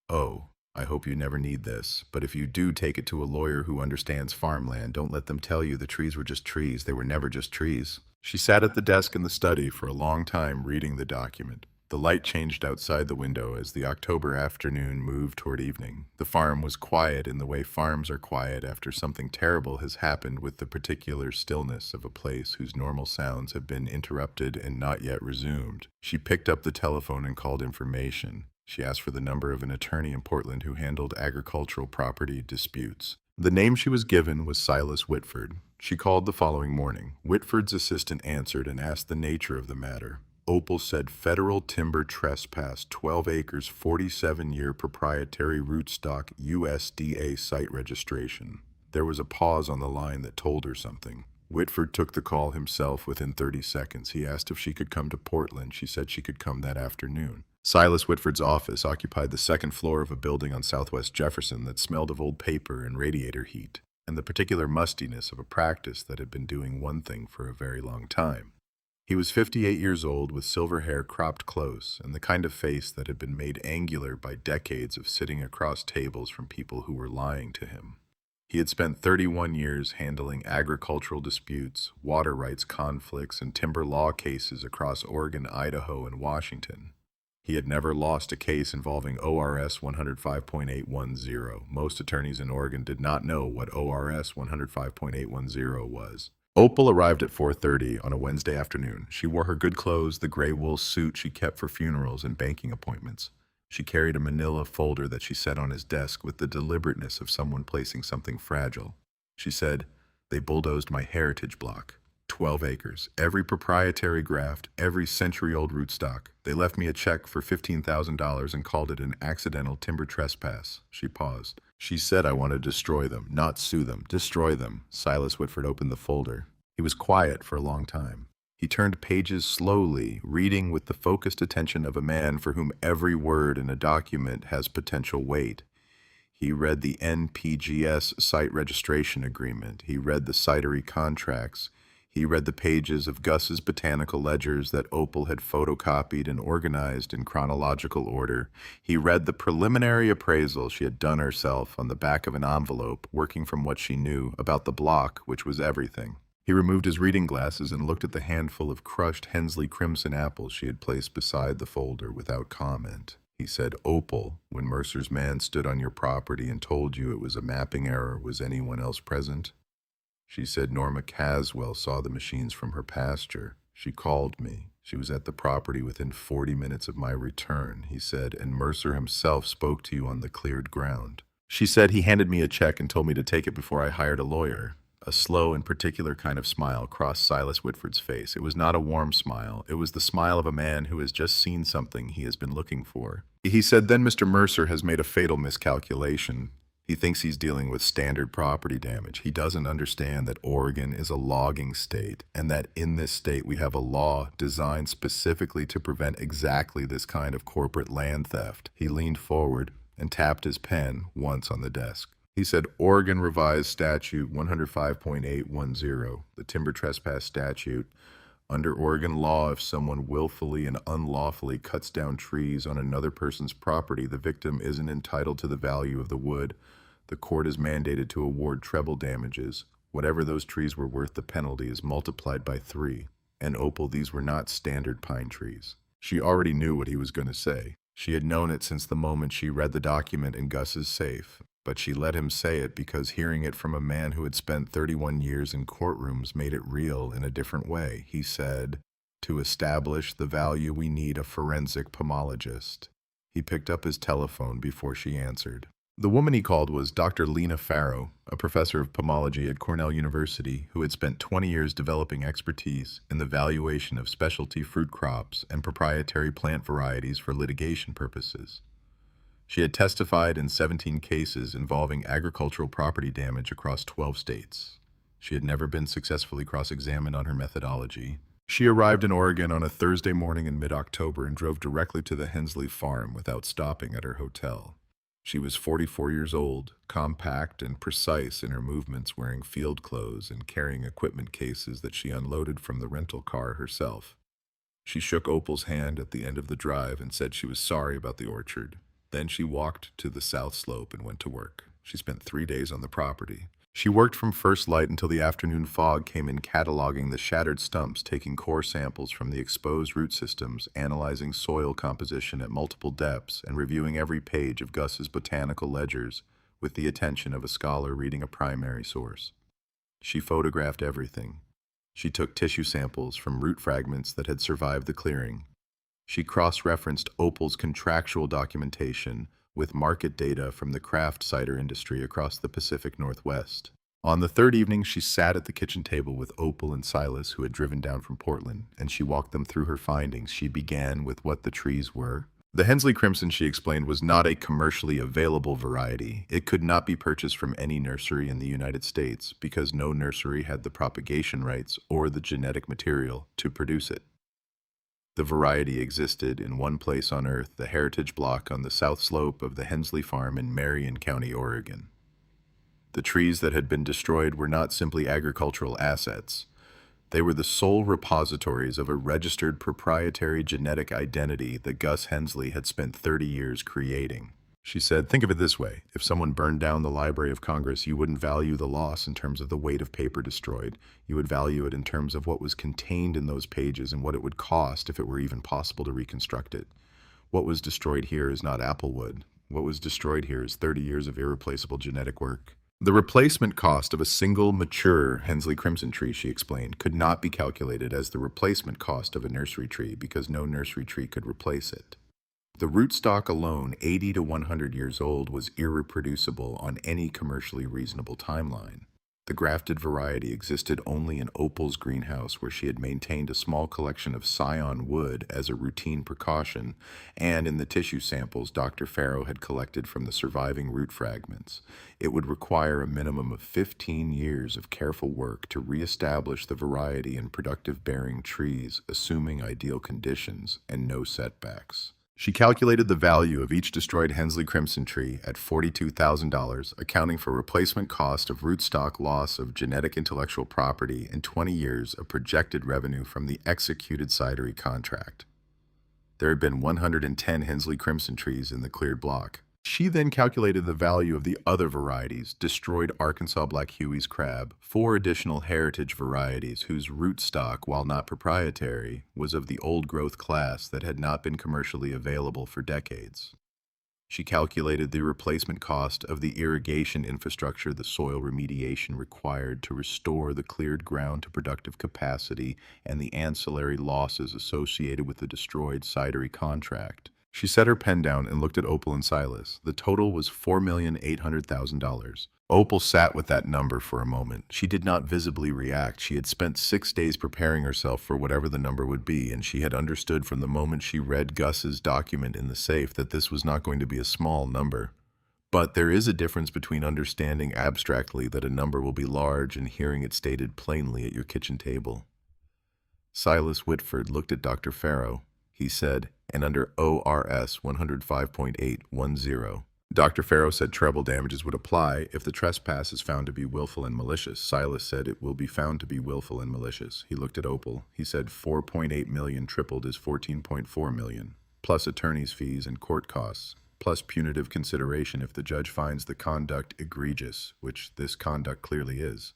"Oh, I hope you never need this, but if you do, take it to a lawyer who understands farmland. Don't let them tell you the trees were just trees. They were never just trees." She sat at the desk in the study for a long time reading the document. The light changed outside the window as the October afternoon moved toward evening. The farm was quiet in the way farms are quiet after something terrible has happened, with the particular stillness of a place whose normal sounds have been interrupted and not yet resumed. She picked up the telephone and called information. She asked for the number of an attorney in Portland who handled agricultural property disputes. The name she was given was Silas Whitford. She called the following morning. Whitford's assistant answered and asked the nature of the matter. Opal said federal timber trespass, 12 acres, 47-year proprietary rootstock, USDA site registration. There was a pause on the line that told her something. Whitford took the call himself within 30 seconds. He asked if she could come to Portland. She said she could come that afternoon. Silas Whitford's office occupied the second floor of a building on Southwest Jefferson that smelled of old paper and radiator heat, and the particular mustiness of a practice that had been doing one thing for a very long time. He was 58 years old, with silver hair cropped close, and the kind of face that had been made angular by decades of sitting across tables from people who were lying to him. He had spent 31 years handling agricultural disputes, water rights conflicts, and timber law cases across Oregon, Idaho, and Washington. He had never lost a case involving ORS 105.810. Most attorneys in Oregon did not know what ORS 105.810 was. Opal arrived at 4:30 on a Wednesday afternoon. She wore her good clothes, the gray wool suit she kept for funerals and banking appointments. She carried a manila folder that she set on his desk with the deliberateness of someone placing something fragile. She said, "They bulldozed my heritage block. 12 acres, every proprietary graft, every century-old rootstock. They left me a check for $15,000 and called it an accidental timber trespass." She paused. "She said I want to destroy them, not sue them. Destroy them." Silas Whitford opened the folder. He was quiet for a long time. He turned pages slowly, reading with the focused attention of a man for whom every word in a document has potential weight. He read the NPGS site registration agreement. He read the citery contracts. He read the pages of Gus's botanical ledgers that Opal had photocopied and organized in chronological order. He read the preliminary appraisal she had done herself on the back of an envelope, working from what she knew about the block, which was everything. He removed his reading glasses and looked at the handful of crushed Hensley crimson apples she had placed beside the folder without comment. He said, "Opal, when Mercer's man stood on your property and told you it was a mapping error, was anyone else present?" She said, "Norma Caswell saw the machines from her pasture. She called me. She was at the property within 40 minutes of my return," he said, "and Mercer himself spoke to you on the cleared ground." She said, "He handed me a check and told me to take it before I hired a lawyer." A slow and particular kind of smile crossed Silas Whitford's face. It was not a warm smile. It was the smile of a man who has just seen something he has been looking for. He said, "Then Mr. Mercer has made a fatal miscalculation. He thinks he's dealing with standard property damage. He doesn't understand that Oregon is a logging state, and that in this state we have a law designed specifically to prevent exactly this kind of corporate land theft." He leaned forward and tapped his pen once on the desk. He said, "Oregon Revised Statute 105.810, the timber trespass statute, Under Oregon law, if someone willfully and unlawfully cuts down trees on another person's property, the victim isn't entitled to the value of the wood. The court is mandated to award treble damages. Whatever those trees were worth, the penalty is multiplied by 3. And Opal, these were not standard pine trees. She already knew what he was going to say. She had known it since the moment she read the document in Gus's safe. But she let him say it because hearing it from a man who had spent 31 years in courtrooms made it real in a different way. He said, "To establish the value, we need a forensic pomologist." He picked up his telephone before she answered. The woman he called was Dr. Lena Farrow, a professor of pomology at Cornell University who had spent 20 years developing expertise in the valuation of specialty fruit crops and proprietary plant varieties for litigation purposes. She had testified in 17 cases involving agricultural property damage across 12 states. She had never been successfully cross-examined on her methodology. She arrived in Oregon on a Thursday morning in mid-October and drove directly to the Hensley farm without stopping at her hotel. She was 44 years old, compact and precise in her movements, wearing field clothes and carrying equipment cases that she unloaded from the rental car herself. She shook Opal's hand at the end of the drive and said she was sorry about the orchard. Then she walked to the south slope and went to work. She spent 3 days on the property. She worked from first light until the afternoon fog came in, cataloging the shattered stumps, taking core samples from the exposed root systems, analyzing soil composition at multiple depths, and reviewing every page of Gus's botanical ledgers with the attention of a scholar reading a primary source. She photographed everything. She took tissue samples from root fragments that had survived the clearing. She cross-referenced Opal's contractual documentation with market data from the craft cider industry across the Pacific Northwest. On the third evening, she sat at the kitchen table with Opal and Silas, who had driven down from Portland, and she walked them through her findings. She began with what the trees were. The Hensley Crimson, she explained, was not a commercially available variety. It could not be purchased from any nursery in the United States because no nursery had the propagation rights or the genetic material to produce it. The variety existed in one place on Earth, the heritage block on the south slope of the Hensley Farm in Marion County, Oregon. The trees that had been destroyed were not simply agricultural assets. They were the sole repositories of a registered proprietary genetic identity that Gus Hensley had spent 30 years creating. She said, "Think of it this way. If someone burned down the Library of Congress, you wouldn't value the loss in terms of the weight of paper destroyed. You would value it in terms of what was contained in those pages and what it would cost if it were even possible to reconstruct it. What was destroyed here is not applewood. What was destroyed here is 30 years of irreplaceable genetic work." The replacement cost of a single mature Hensley Crimson tree, she explained, could not be calculated as the replacement cost of a nursery tree because no nursery tree could replace it. The rootstock alone, 80 to 100 years old, was irreproducible on any commercially reasonable timeline. The grafted variety existed only in Opal's greenhouse, where she had maintained a small collection of scion wood as a routine precaution, and in the tissue samples Dr. Farrow had collected from the surviving root fragments. It would require a minimum of 15 years of careful work to reestablish the variety in productive-bearing trees, assuming ideal conditions and no setbacks. She calculated the value of each destroyed Hensley Crimson tree at $42,000, accounting for replacement cost of rootstock, loss of genetic intellectual property, and 20 years of projected revenue from the executed cidery contract. There had been 110 Hensley Crimson trees in the cleared block. She then calculated the value of the other varieties, destroyed Arkansas Black Huey's crab, 4 additional heritage varieties whose rootstock, while not proprietary, was of the old-growth class that had not been commercially available for decades. She calculated the replacement cost of the irrigation infrastructure, the soil remediation required to restore the cleared ground to productive capacity, and the ancillary losses associated with the destroyed cidery contract. She set her pen down and looked at Opal and Silas. The total was $4,800,000. Opal sat with that number for a moment. She did not visibly react. She had spent 6 days preparing herself for whatever the number would be, and she had understood from the moment she read Gus's document in the safe that this was not going to be a small number. But there is a difference between understanding abstractly that a number will be large and hearing it stated plainly at your kitchen table. Silas Whitford looked at Dr. Farrow. He said, "And under ORS 105.810, Dr. Farrow said treble damages would apply if the trespass is found to be willful and malicious. Silas said it will be found to be willful and malicious. He looked at Opal. He said 4.8 million tripled is 14.4 million, plus attorney's fees and court costs, plus punitive consideration if the judge finds the conduct egregious, which this conduct clearly is.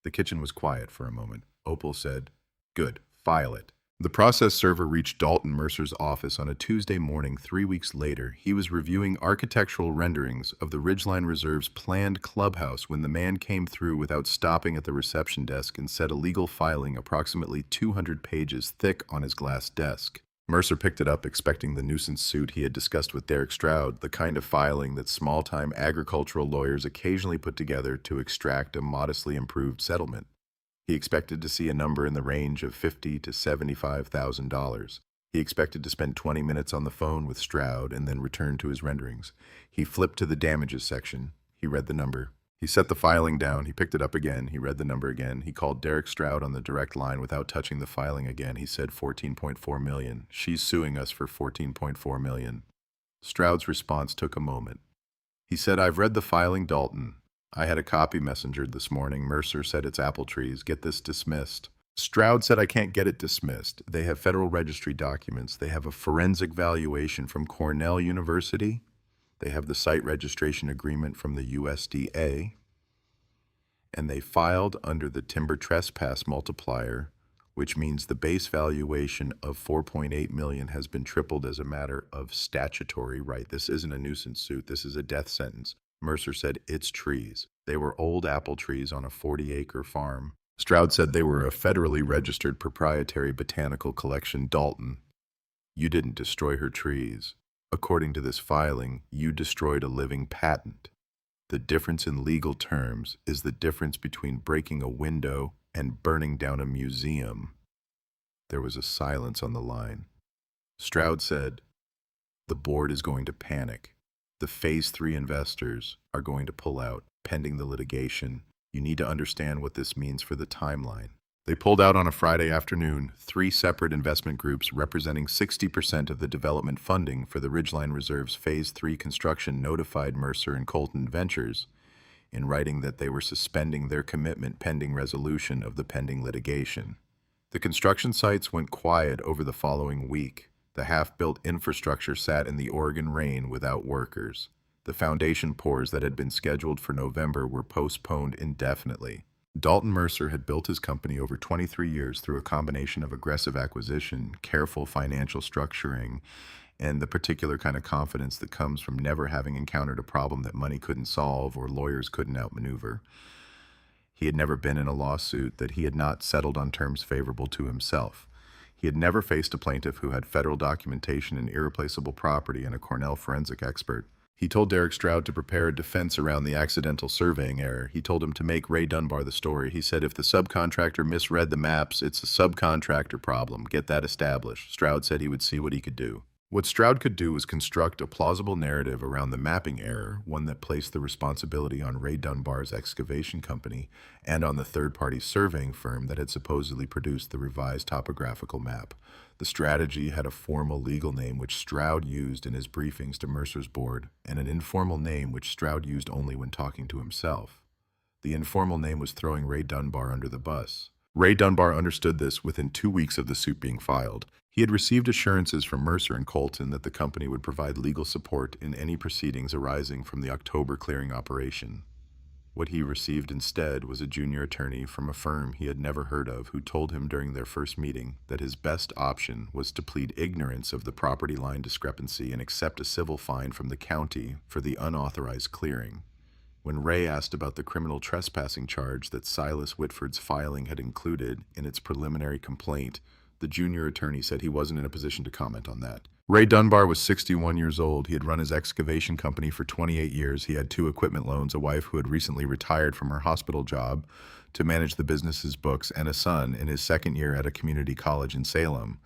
The kitchen was quiet for a moment. Opal said, "Good, file it." The process server reached Dalton Mercer's office on a Tuesday morning 3 weeks later. He was reviewing architectural renderings of the Ridgeline Reserve's planned clubhouse when the man came through without stopping at the reception desk and set a legal filing approximately 200 pages thick on his glass desk. Mercer picked it up, expecting the nuisance suit he had discussed with Derek Stroud, the kind of filing that small-time agricultural lawyers occasionally put together to extract a modestly improved settlement. He expected to see a number in the range of $50,000 to $75,000. He expected to spend 20 minutes on the phone with Stroud and then return to his renderings. He flipped to the damages section. He read the number. He set the filing down. He picked it up again. He read the number again. He called Derek Stroud on the direct line without touching the filing again. He said 14.4 million. She's suing us for 14.4 million. Stroud's response took a moment. He said, "I've read the filing, Dalton. I had a copy messengered this morning. Mercer said it's apple trees. Get this dismissed." Stroud said, "I can't get it dismissed. They have federal registry documents. They have a forensic valuation from Cornell University. They have the site registration agreement from the USDA. And they filed under the timber trespass multiplier, which means the base valuation of 4.8 million has been tripled as a matter of statutory right. This isn't a nuisance suit. This is a death sentence." Mercer said, "It's trees. They were old apple trees on a 40-acre farm." Stroud said they were a federally registered proprietary botanical collection. "Dalton, you didn't destroy her trees. According to this filing, you destroyed a living patent. The difference in legal terms is the difference between breaking a window and burning down a museum." There was a silence on the line. Stroud said, "The board is going to panic. The Phase 3 investors are going to pull out, pending the litigation. You need to understand what this means for the timeline." They pulled out on a Friday afternoon. 3 separate investment groups representing 60% of the development funding for the Ridgeline Reserve's Phase 3 construction notified Mercer and Colton Ventures in writing that they were suspending their commitment pending resolution of the pending litigation. The construction sites went quiet over the following week. The half-built infrastructure sat in the Oregon rain without workers. The foundation pours that had been scheduled for November were postponed indefinitely. Dalton Mercer had built his company over 23 years through a combination of aggressive acquisition, careful financial structuring, and the particular kind of confidence that comes from never having encountered a problem that money couldn't solve or lawyers couldn't outmaneuver. He had never been in a lawsuit that he had not settled on terms favorable to himself. He had never faced a plaintiff who had federal documentation and irreplaceable property and a Cornell forensic expert. He told Derek Stroud to prepare a defense around the accidental surveying error. He told him to make Ray Dunbar the story. He said, "If the subcontractor misread the maps, it's a subcontractor problem. Get that established." Stroud said he would see what he could do. What Stroud could do was construct a plausible narrative around the mapping error, one that placed the responsibility on Ray Dunbar's excavation company and on the third-party surveying firm that had supposedly produced the revised topographical map. The strategy had a formal legal name which Stroud used in his briefings to Mercer's board, and an informal name which Stroud used only when talking to himself. The informal name was throwing Ray Dunbar under the bus. Ray Dunbar understood this within 2 weeks of the suit being filed. He had received assurances from Mercer and Colton that the company would provide legal support in any proceedings arising from the October clearing operation. What he received instead was a junior attorney from a firm he had never heard of who told him during their first meeting that his best option was to plead ignorance of the property line discrepancy and accept a civil fine from the county for the unauthorized clearing. When Ray asked about the criminal trespassing charge that Silas Whitford's filing had included in its preliminary complaint, the junior attorney said he wasn't in a position to comment on that. Ray Dunbar was 61 years old. He had run his excavation company for 28 years. He had 2 equipment loans, a wife who had recently retired from her hospital job to manage the business's books, and a son in his second year at a community college in Salem.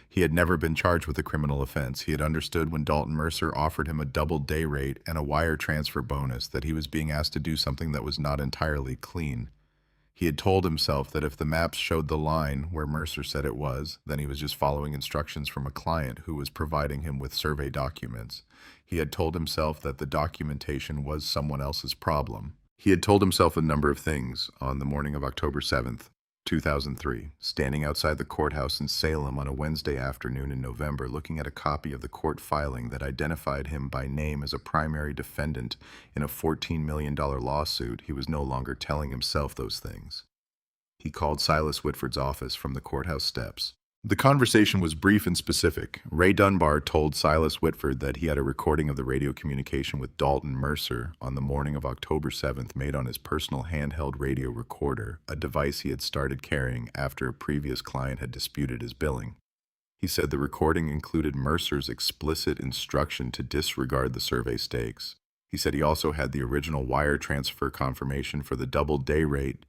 He had never been charged with a criminal offense. He had understood when Dalton Mercer offered him a double day rate and a wire transfer bonus that he was being asked to do something that was not entirely clean. He had told himself that if the maps showed the line where Mercer said it was, then he was just following instructions from a client who was providing him with survey documents. He had told himself that the documentation was someone else's problem. He had told himself a number of things on the morning of October 7th, 2003, standing outside the courthouse in Salem on a Wednesday afternoon in November, looking at a copy of the court filing that identified him by name as a primary defendant in a $14 million lawsuit. He was no longer telling himself those things. He called Silas Whitford's office from the courthouse steps. The conversation was brief and specific. Ray Dunbar told Silas Whitford that he had a recording of the radio communication with Dalton Mercer on the morning of October 7th made on his personal handheld radio recorder, a device he had started carrying after a previous client had disputed his billing. He said the recording included Mercer's explicit instruction to disregard the survey stakes. He said he also had the original wire transfer confirmation for the double day rate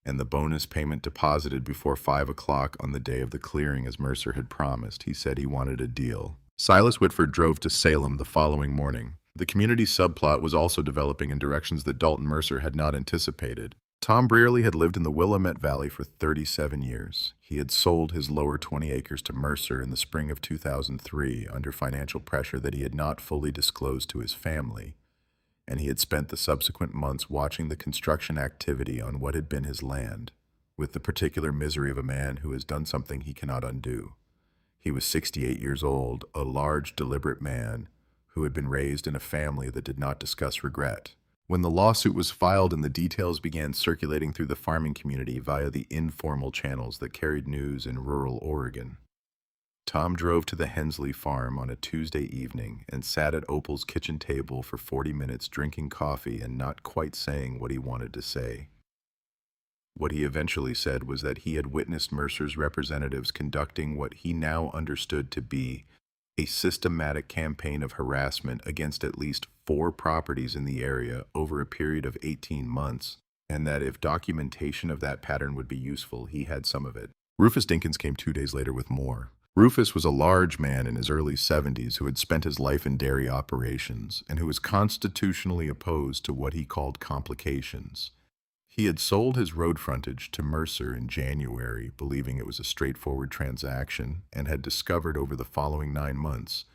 and the bonus payment deposited before 5 o'clock on the day of the clearing as Mercer had promised. He said he wanted a deal. Silas Whitford drove to Salem the following morning. The community subplot was also developing in directions that Dalton Mercer had not anticipated. Tom Brearley had lived in the Willamette Valley for 37 years. He had sold his lower 20 acres to Mercer in the spring of 2003 under financial pressure that he had not fully disclosed to his family, and he had spent the subsequent months watching the construction activity on what had been his land, with the particular misery of a man who has done something he cannot undo. He was 68 years old, a large, deliberate man who had been raised in a family that did not discuss regret. When the lawsuit was filed and the details began circulating through the farming community via the informal channels that carried news in rural Oregon, Tom drove to the Hensley farm on a Tuesday evening and sat at Opal's kitchen table for 40 minutes drinking coffee and not quite saying what he wanted to say. What he eventually said was that he had witnessed Mercer's representatives conducting what he now understood to be a systematic campaign of harassment against at least 4 properties in the area over a period of 18 months, and that if documentation of that pattern would be useful, he had some of it. Rufus Dinkins came 2 days later with more. Rufus was a large man in his early 70s who had spent his life in dairy operations and who was constitutionally opposed to what he called complications. He had sold his road frontage to Mercer in January, believing it was a straightforward transaction, and had discovered over the following 9 months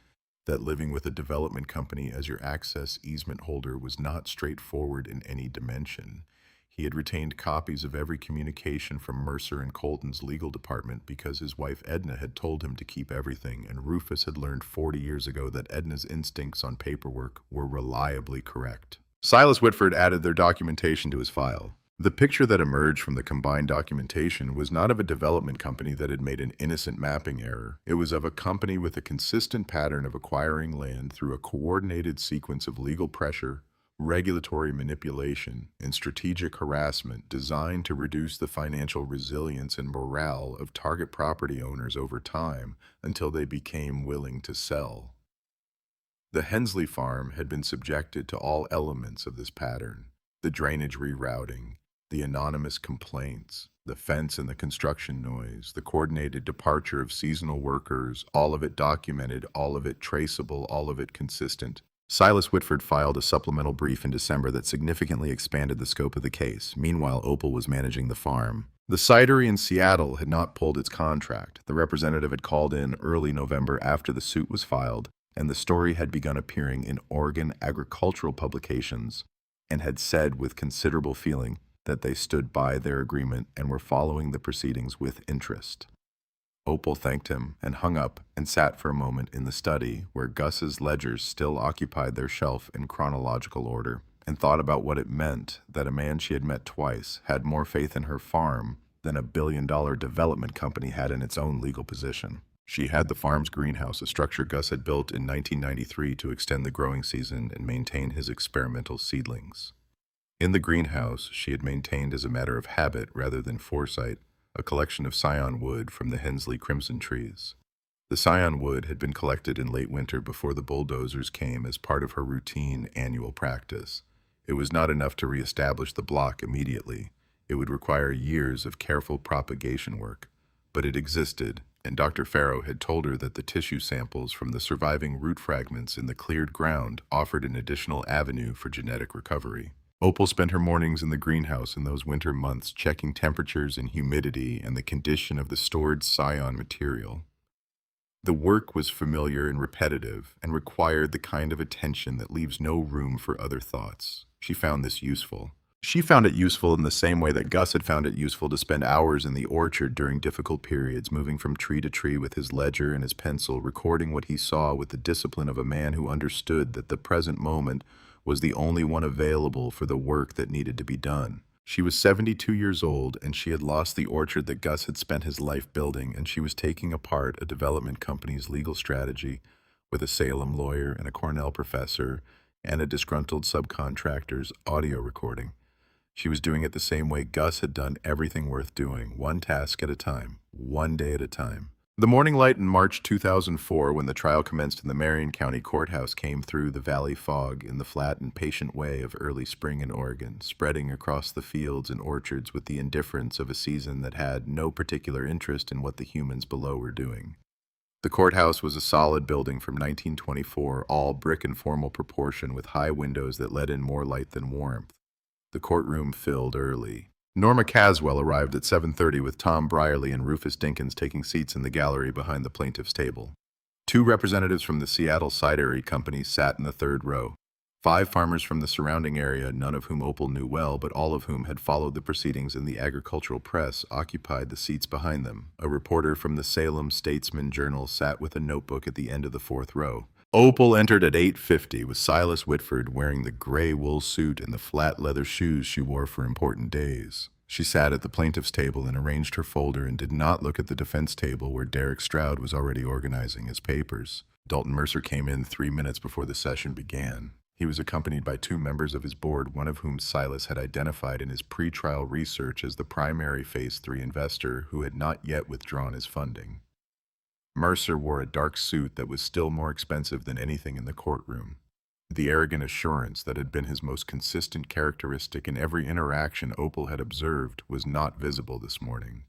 that living with a development company as your access easement holder was not straightforward in any dimension. He had retained copies of every communication from Mercer and Colton's legal department because his wife Edna had told him to keep everything, and Rufus had learned 40 years ago that Edna's instincts on paperwork were reliably correct. Silas Whitford added their documentation to his file. The picture that emerged from the combined documentation was not of a development company that had made an innocent mapping error. It was of a company with a consistent pattern of acquiring land through a coordinated sequence of legal pressure, regulatory manipulation, and strategic harassment designed to reduce the financial resilience and morale of target property owners over time until they became willing to sell. The Hensley farm had been subjected to all elements of this pattern: the drainage rerouting, the anonymous complaints, the fence and the construction noise, the coordinated departure of seasonal workers, all of it documented, all of it traceable, all of it consistent. Silas Whitford filed a supplemental brief in December that significantly expanded the scope of the case. Meanwhile, Opal was managing the farm. The cidery in Seattle had not pulled its contract. The representative had called in early November after the suit was filed, and the story had begun appearing in Oregon agricultural publications, and had said with considerable feeling that they stood by their agreement and were following the proceedings with interest. Opal thanked him and hung up and sat for a moment in the study where Gus's ledgers still occupied their shelf in chronological order, and thought about what it meant that a man she had met twice had more faith in her farm than a billion-dollar development company had in its own legal position. She had the farm's greenhouse, a structure Gus had built in 1993 to extend the growing season and maintain his experimental seedlings. In the greenhouse, she had maintained as a matter of habit rather than foresight a collection of scion wood from the Hensley crimson trees. The scion wood had been collected in late winter before the bulldozers came as part of her routine annual practice. It was not enough to reestablish the block immediately. It would require years of careful propagation work, but it existed, and Dr. Farrow had told her that the tissue samples from the surviving root fragments in the cleared ground offered an additional avenue for genetic recovery. Opal spent her mornings in the greenhouse in those winter months, checking temperatures and humidity and the condition of the stored scion material. The work was familiar and repetitive, and required the kind of attention that leaves no room for other thoughts. She found this useful. She found it useful in the same way that Gus had found it useful to spend hours in the orchard during difficult periods, moving from tree to tree with his ledger and his pencil, recording what he saw with the discipline of a man who understood that the present moment was the only one available for the work that needed to be done. She was 72 years old, and she had lost the orchard that Gus had spent his life building, and she was taking apart a development company's legal strategy with a Salem lawyer and a Cornell professor and a disgruntled subcontractor's audio recording. She was doing it the same way Gus had done everything worth doing, one task at a time, one day at a time. The morning light in March 2004, when the trial commenced in the Marion County Courthouse, came through the valley fog in the flat and patient way of early spring in Oregon, spreading across the fields and orchards with the indifference of a season that had no particular interest in what the humans below were doing. The courthouse was a solid building from 1924, all brick and formal proportion, with high windows that let in more light than warmth. The courtroom filled early. Norma Caswell arrived at 7:30 with Tom Brierly and Rufus Dinkins taking seats in the gallery behind the plaintiff's table. Two representatives from the Seattle Cidery Company sat in the third row. 5 farmers from the surrounding area, none of whom Opal knew well, but all of whom had followed the proceedings in the agricultural press, occupied the seats behind them. A reporter from the Salem Statesman Journal sat with a notebook at the end of the fourth row. Opal entered at 8:50 with Silas Whitford wearing the gray wool suit and the flat leather shoes she wore for important days. She sat at the plaintiff's table and arranged her folder and did not look at the defense table where Derek Stroud was already organizing his papers. Dalton Mercer came in 3 minutes before the session began. He was accompanied by 2 members of his board, one of whom Silas had identified in his pre-trial research as the primary Phase 3 investor who had not yet withdrawn his funding. Mercer wore a dark suit that was still more expensive than anything in the courtroom. The arrogant assurance that had been his most consistent characteristic in every interaction Opal had observed was not visible this morning.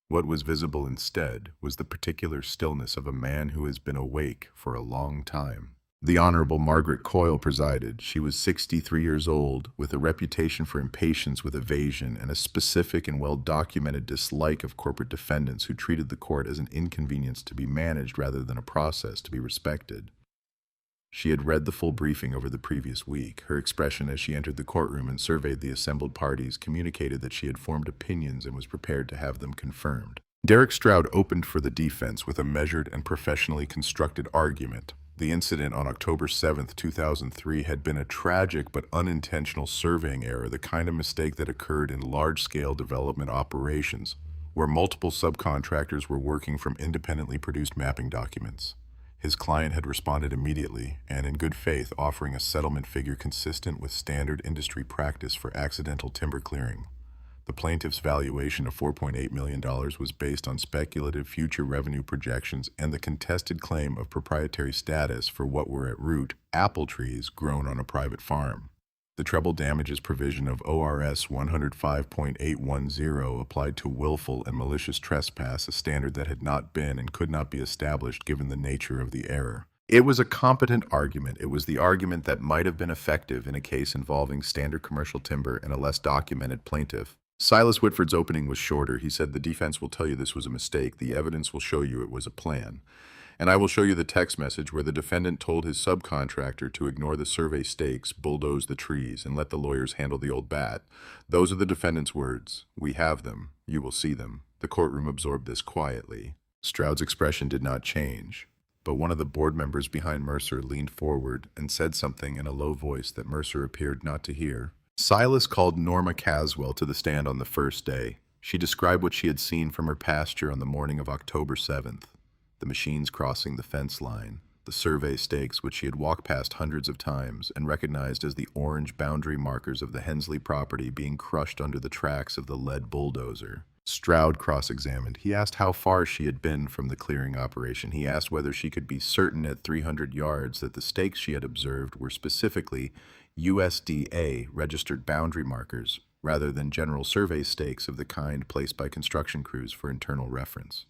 What was visible instead was the particular stillness of a man who has been awake for a long time. The Honorable Margaret Coyle presided. She was 63 years old, with a reputation for impatience with evasion and a specific and well-documented dislike of corporate defendants who treated the court as an inconvenience to be managed rather than a process to be respected. She had read the full briefing over the previous week. Her expression as she entered the courtroom and surveyed the assembled parties communicated that she had formed opinions and was prepared to have them confirmed. Derek Stroud opened for the defense with a measured and professionally constructed argument. The incident on October 7, 2003 had been a tragic but unintentional surveying error, the kind of mistake that occurred in large-scale development operations, where multiple subcontractors were working from independently produced mapping documents. His client had responded immediately and in good faith, offering a settlement figure consistent with standard industry practice for accidental timber clearing. The plaintiff's valuation of $4.8 million was based on speculative future revenue projections and the contested claim of proprietary status for what were at root apple trees grown on a private farm. The treble damages provision of ORS 105.810 applied to willful and malicious trespass, a standard that had not been and could not be established given the nature of the error. It was a competent argument. It was the argument that might have been effective in a case involving standard commercial timber and a less documented plaintiff. Silas Whitford's opening was shorter. He said, "The defense will tell you this was a mistake. The evidence will show you it was a plan. And I will show you the text message where the defendant told his subcontractor to ignore the survey stakes, bulldoze the trees, and let the lawyers handle the old bat. Those are the defendant's words. We have them. You will see them." The courtroom absorbed this quietly. Stroud's expression did not change, but one of the board members behind Mercer leaned forward and said something in a low voice that Mercer appeared not to hear. Silas called Norma Caswell to the stand on the first day. She described what she had seen from her pasture on the morning of October 7th. The machines crossing the fence line, the survey stakes which she had walked past hundreds of times and recognized as the orange boundary markers of the Hensley property being crushed under the tracks of the lead bulldozer. Stroud cross-examined. He asked how far she had been from the clearing operation. He asked whether she could be certain at 300 yards that the stakes she had observed were specifically USDA registered boundary markers rather than general survey stakes of the kind placed by construction crews for internal reference.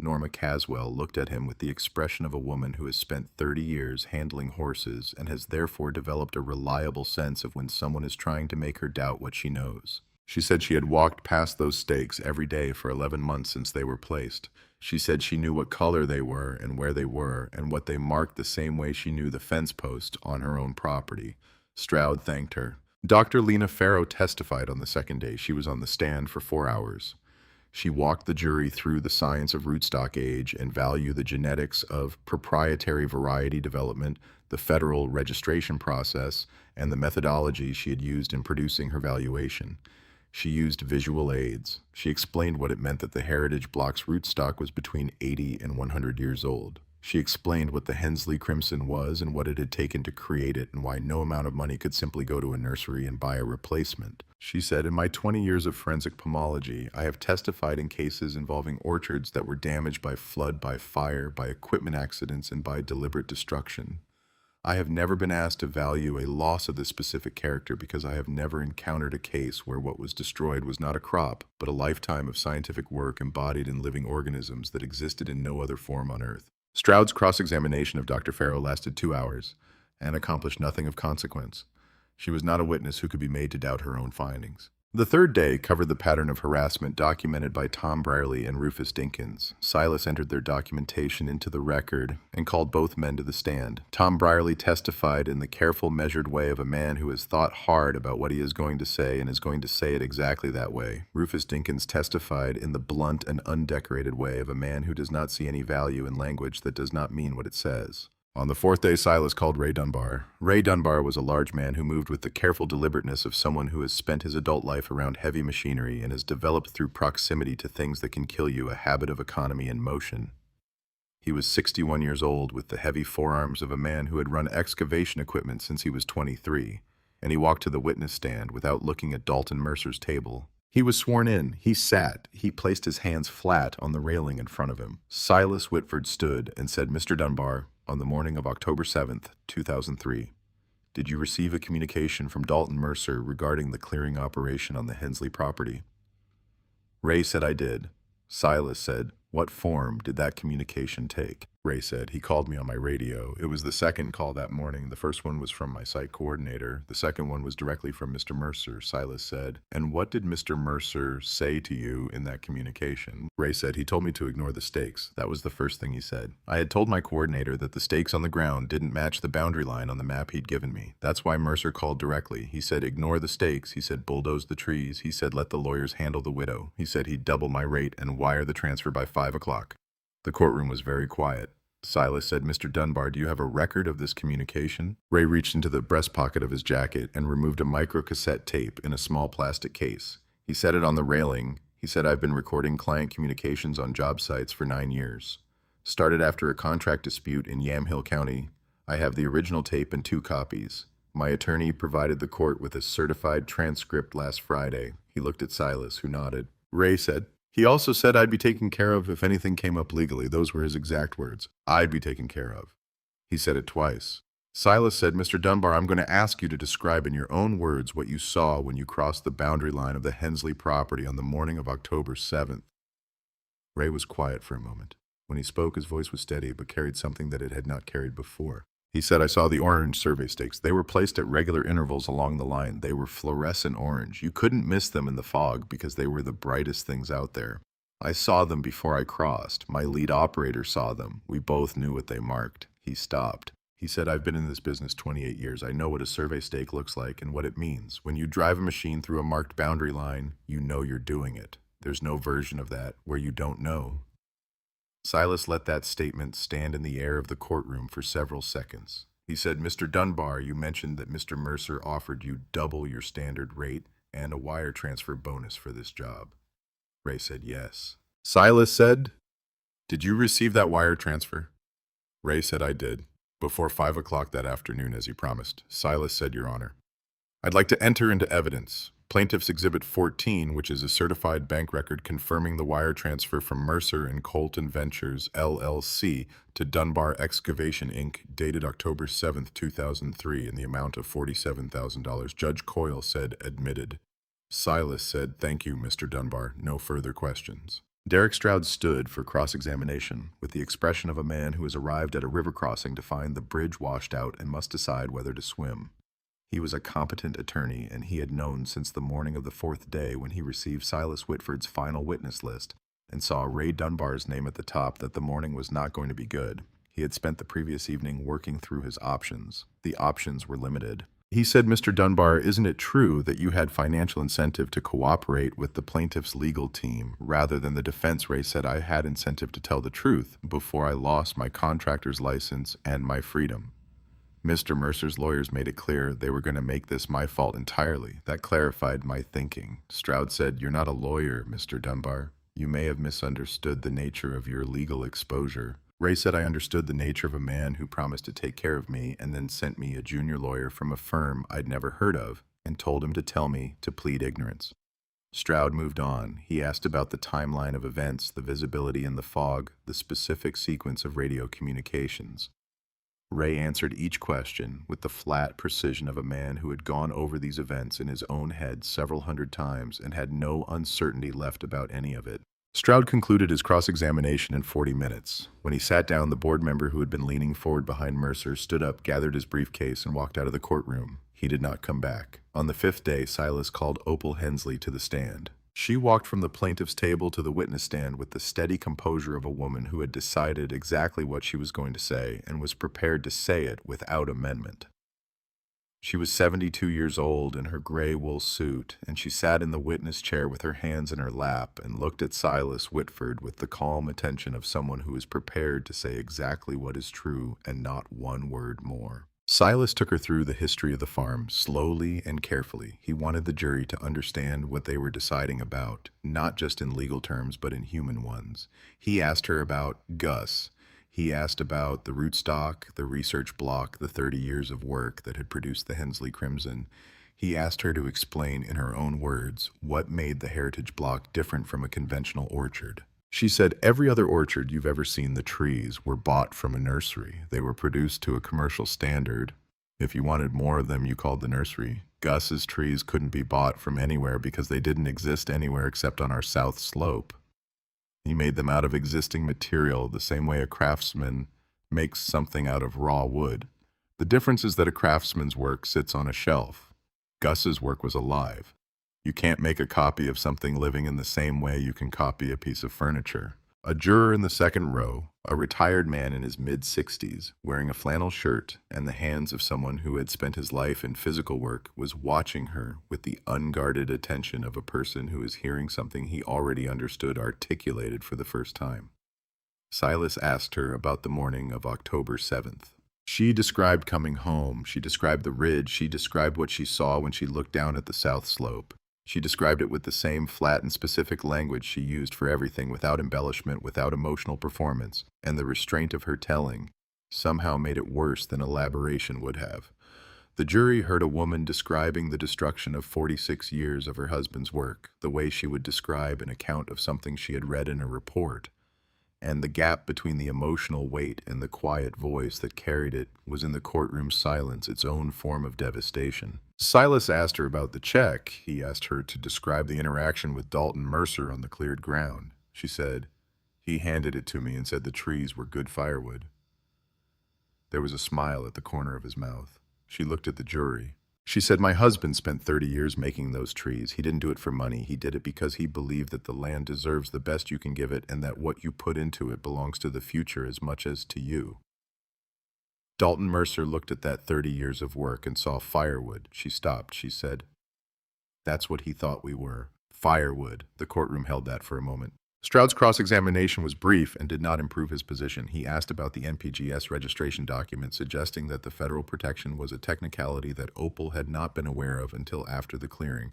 Norma Caswell looked at him with the expression of a woman who has spent 30 years handling horses and has therefore developed a reliable sense of when someone is trying to make her doubt what she knows. She said she had walked past those stakes every day for 11 months since they were placed. She said she knew what color they were and where they were and what they marked the same way she knew the fence post on her own property. Stroud thanked her. Dr. Lena Farrow testified on the second day. She was on the stand for 4 hours. She walked the jury through the science of rootstock age and value, the genetics of proprietary variety development, the federal registration process, and the methodology she had used in producing her valuation. She used visual aids. She explained what it meant that the heritage block's rootstock was between 80 and 100 years old. She explained what the Hensley Crimson was and what it had taken to create it and why no amount of money could simply go to a nursery and buy a replacement. She said, "In my 20 years of forensic pomology, I have testified in cases involving orchards that were damaged by flood, by fire, by equipment accidents, and by deliberate destruction. I have never been asked to value a loss of this specific character because I have never encountered a case where what was destroyed was not a crop, but a lifetime of scientific work embodied in living organisms that existed in no other form on Earth." Stroud's cross-examination of Dr. Farrow lasted 2 hours and accomplished nothing of consequence. She was not a witness who could be made to doubt her own findings. The third day covered the pattern of harassment documented by Tom Brierly and Rufus Dinkins. Silas entered their documentation into the record and called both men to the stand. Tom Brierly testified in the careful, measured way of a man who has thought hard about what he is going to say and is going to say it exactly that way. Rufus Dinkins testified in the blunt and undecorated way of a man who does not see any value in language that does not mean what it says. On the fourth day, Silas called Ray Dunbar. Ray Dunbar was a large man who moved with the careful deliberateness of someone who has spent his adult life around heavy machinery and has developed through proximity to things that can kill you a habit of economy and motion. He was 61 years old with the heavy forearms of a man who had run excavation equipment since he was 23, and he walked to the witness stand without looking at Dalton Mercer's table. He was sworn in. He sat. He placed his hands flat on the railing in front of him. Silas Whitford stood and said, "Mr. Dunbar, on the morning of October 7th, 2003, did you receive a communication from Dalton Mercer regarding the clearing operation on the Hensley property?" Ray said, "I did." Silas said, "What form did that communication take?" Ray said, "He called me on my radio. It was the second call that morning. The first one was from my site coordinator. The second one was directly from Mr. Mercer," Silas said. "And what did Mr. Mercer say to you in that communication?" Ray said, "He told me to ignore the stakes. That was the first thing he said. I had told my coordinator that the stakes on the ground didn't match the boundary line on the map he'd given me. That's why Mercer called directly. He said, ignore the stakes. He said, bulldoze the trees. He said, let the lawyers handle the widow. He said he'd double my rate and wire the transfer by 5 o'clock. The courtroom was very quiet. Silas said, "Mr. Dunbar, do you have a record of this communication?" Ray reached into the breast pocket of his jacket and removed a microcassette tape in a small plastic case. He set it on the railing. He said, "I've been recording client communications on job sites for 9 years. Started after a contract dispute in Yamhill County. I have the original tape and 2 copies. My attorney provided the court with a certified transcript last Friday." He looked at Silas, who nodded. Ray said, "He also said I'd be taken care of if anything came up legally." Those were his exact words. "I'd be taken care of." He said it twice. Silas said, "Mr. Dunbar, I'm going to ask you to describe in your own words what you saw when you crossed the boundary line of the Hensley property on the morning of October 7th. Ray was quiet for a moment. When he spoke, his voice was steady, but carried something that it had not carried before. He said, "I saw the orange survey stakes. They were placed at regular intervals along the line. They were fluorescent orange. You couldn't miss them in the fog because they were the brightest things out there. I saw them before I crossed. My lead operator saw them. We both knew what they marked." He stopped. He said, "I've been in this business 28 years. I know what a survey stake looks like and what it means. When you drive a machine through a marked boundary line, you know you're doing it. There's no version of that where you don't know." Silas let that statement stand in the air of the courtroom for several seconds. He said, "Mr. Dunbar, you mentioned that Mr. Mercer offered you double your standard rate and a wire transfer bonus for this job." Ray said, "Yes." Silas said, "Did you receive that wire transfer?" Ray said, "I did. Before 5 o'clock that afternoon, as he promised." Silas said, "Your Honor, I'd like to enter into evidence Plaintiff's Exhibit 14, which is a certified bank record confirming the wire transfer from Mercer and Colton Ventures, LLC, to Dunbar Excavation, Inc., dated October 7th, 2003, in the amount of $47,000. Judge Coyle said, "Admitted." Silas said, "Thank you, Mr. Dunbar. No further questions." Derek Stroud stood for cross-examination with the expression of a man who has arrived at a river crossing to find the bridge washed out and must decide whether to swim. He was a competent attorney, and he had known since the morning of the fourth day when he received Silas Whitford's final witness list and saw Ray Dunbar's name at the top that the morning was not going to be good. He had spent the previous evening working through his options. The options were limited. He said, "Mr. Dunbar, isn't it true that you had financial incentive to cooperate with the plaintiff's legal team rather than the defense?" Ray said, "I had incentive to tell the truth before I lost my contractor's license and my freedom." Mr. Mercer's lawyers made it clear they were going to make this my fault entirely. That clarified my thinking. Stroud said, "You're not a lawyer, Mr. Dunbar. You may have misunderstood the nature of your legal exposure." Ray said, "I understood the nature of a man who promised to take care of me and then sent me a junior lawyer from a firm I'd never heard of and told him to tell me to plead ignorance." Stroud moved on. He asked about the timeline of events, the visibility in the fog, the specific sequence of radio communications. Ray answered each question with the flat precision of a man who had gone over these events in his own head several hundred times and had no uncertainty left about any of it. Stroud concluded his cross-examination in 40 minutes. When he sat down, the board member who had been leaning forward behind Mercer stood up, gathered his briefcase, and walked out of the courtroom. He did not come back. On the fifth day, Silas called Opal Hensley to the stand. She walked from the plaintiff's table to the witness stand with the steady composure of a woman who had decided exactly what she was going to say and was prepared to say it without amendment. She was 72 years old in her gray wool suit, and she sat in the witness chair with her hands in her lap and looked at Silas Whitford with the calm attention of someone who is prepared to say exactly what is true and not one word more. Silas took her through the history of the farm, slowly and carefully. He wanted the jury to understand what they were deciding about, not just in legal terms, but in human ones. He asked her about Gus. He asked about the rootstock, the research block, the 30 years of work that had produced the Hensley Crimson. He asked her to explain in her own words what made the heritage block different from a conventional orchard. She said, "Every other orchard you've ever seen, the trees were bought from a nursery. They were produced to a commercial standard. If you wanted more of them, you called the nursery. Gus's trees couldn't be bought from anywhere because they didn't exist anywhere except on our south slope. He made them out of existing material, the same way a craftsman makes something out of raw wood. The difference is that a craftsman's work sits on a shelf. Gus's work was alive. You can't make a copy of something living in the same way you can copy a piece of furniture." A juror in the second row, a retired man in his mid-60s, wearing a flannel shirt and the hands of someone who had spent his life in physical work, was watching her with the unguarded attention of a person who is hearing something he already understood articulated for the first time. Silas asked her about the morning of October 7th. She described coming home. She described the ridge. She described what she saw when she looked down at the south slope. She described it with the same flat and specific language she used for everything, without embellishment, without emotional performance, and the restraint of her telling somehow made it worse than elaboration would have. The jury heard a woman describing the destruction of 46 years of her husband's work, the way she would describe an account of something she had read in a report. And the gap between the emotional weight and the quiet voice that carried it was in the courtroom silence its own form of devastation. Silas asked her about the check. He asked her to describe the interaction with Dalton Mercer on the cleared ground. She said, "He handed it to me and said the trees were good firewood." There was a smile at the corner of his mouth. She looked at the jury. She said, "My husband spent 30 years making those trees. He didn't do it for money. He did it because he believed that the land deserves the best you can give it and that what you put into it belongs to the future as much as to you." Dalton Mercer looked at that 30 years of work and saw firewood. She stopped. She said, "That's what he thought we were. Firewood." The courtroom held that for a moment. Stroud's cross-examination was brief and did not improve his position. He asked about the NPGS registration document, suggesting that the federal protection was a technicality that Opal had not been aware of until after the clearing.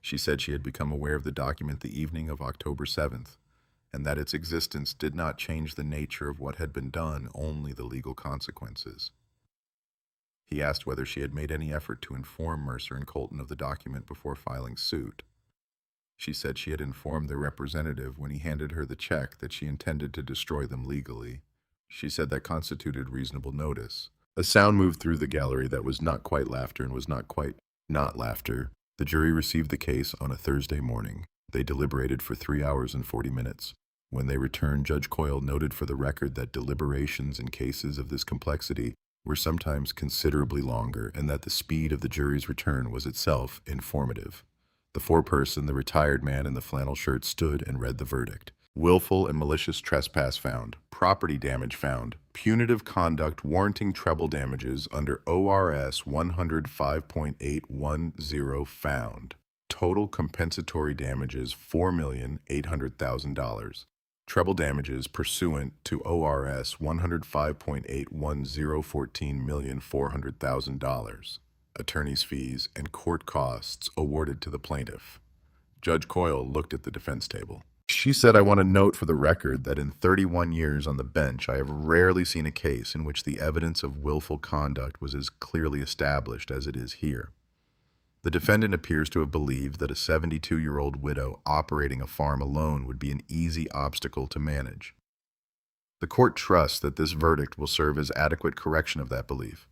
She said she had become aware of the document the evening of October 7th, and that its existence did not change the nature of what had been done, only the legal consequences. He asked whether she had made any effort to inform Mercer and Colton of the document before filing suit. She said she had informed their representative when he handed her the check that she intended to destroy them legally. She said that constituted reasonable notice. A sound moved through the gallery that was not quite laughter and was not quite not laughter. The jury received the case on a Thursday morning. They deliberated for 3 hours and 40 minutes. When they returned, Judge Coyle noted for the record that deliberations in cases of this complexity were sometimes considerably longer and that the speed of the jury's return was itself informative. The foreperson, the retired man in the flannel shirt, stood and read the verdict. Willful and malicious trespass found. Property damage found. Punitive conduct warranting treble damages under ORS 105.810 found. Total compensatory damages $4,800,000. Treble damages pursuant to ORS 105.810 $14,400,000. Attorney's fees and court costs awarded to the plaintiff. Judge Coyle looked at the defense table. She said, "I want to note for the record that in 31 years on the bench, I have rarely seen a case in which the evidence of willful conduct was as clearly established as it is here. The defendant appears to have believed that a 72-year-old widow operating a farm alone would be an easy obstacle to manage. The court trusts that this verdict will serve as adequate correction of that belief."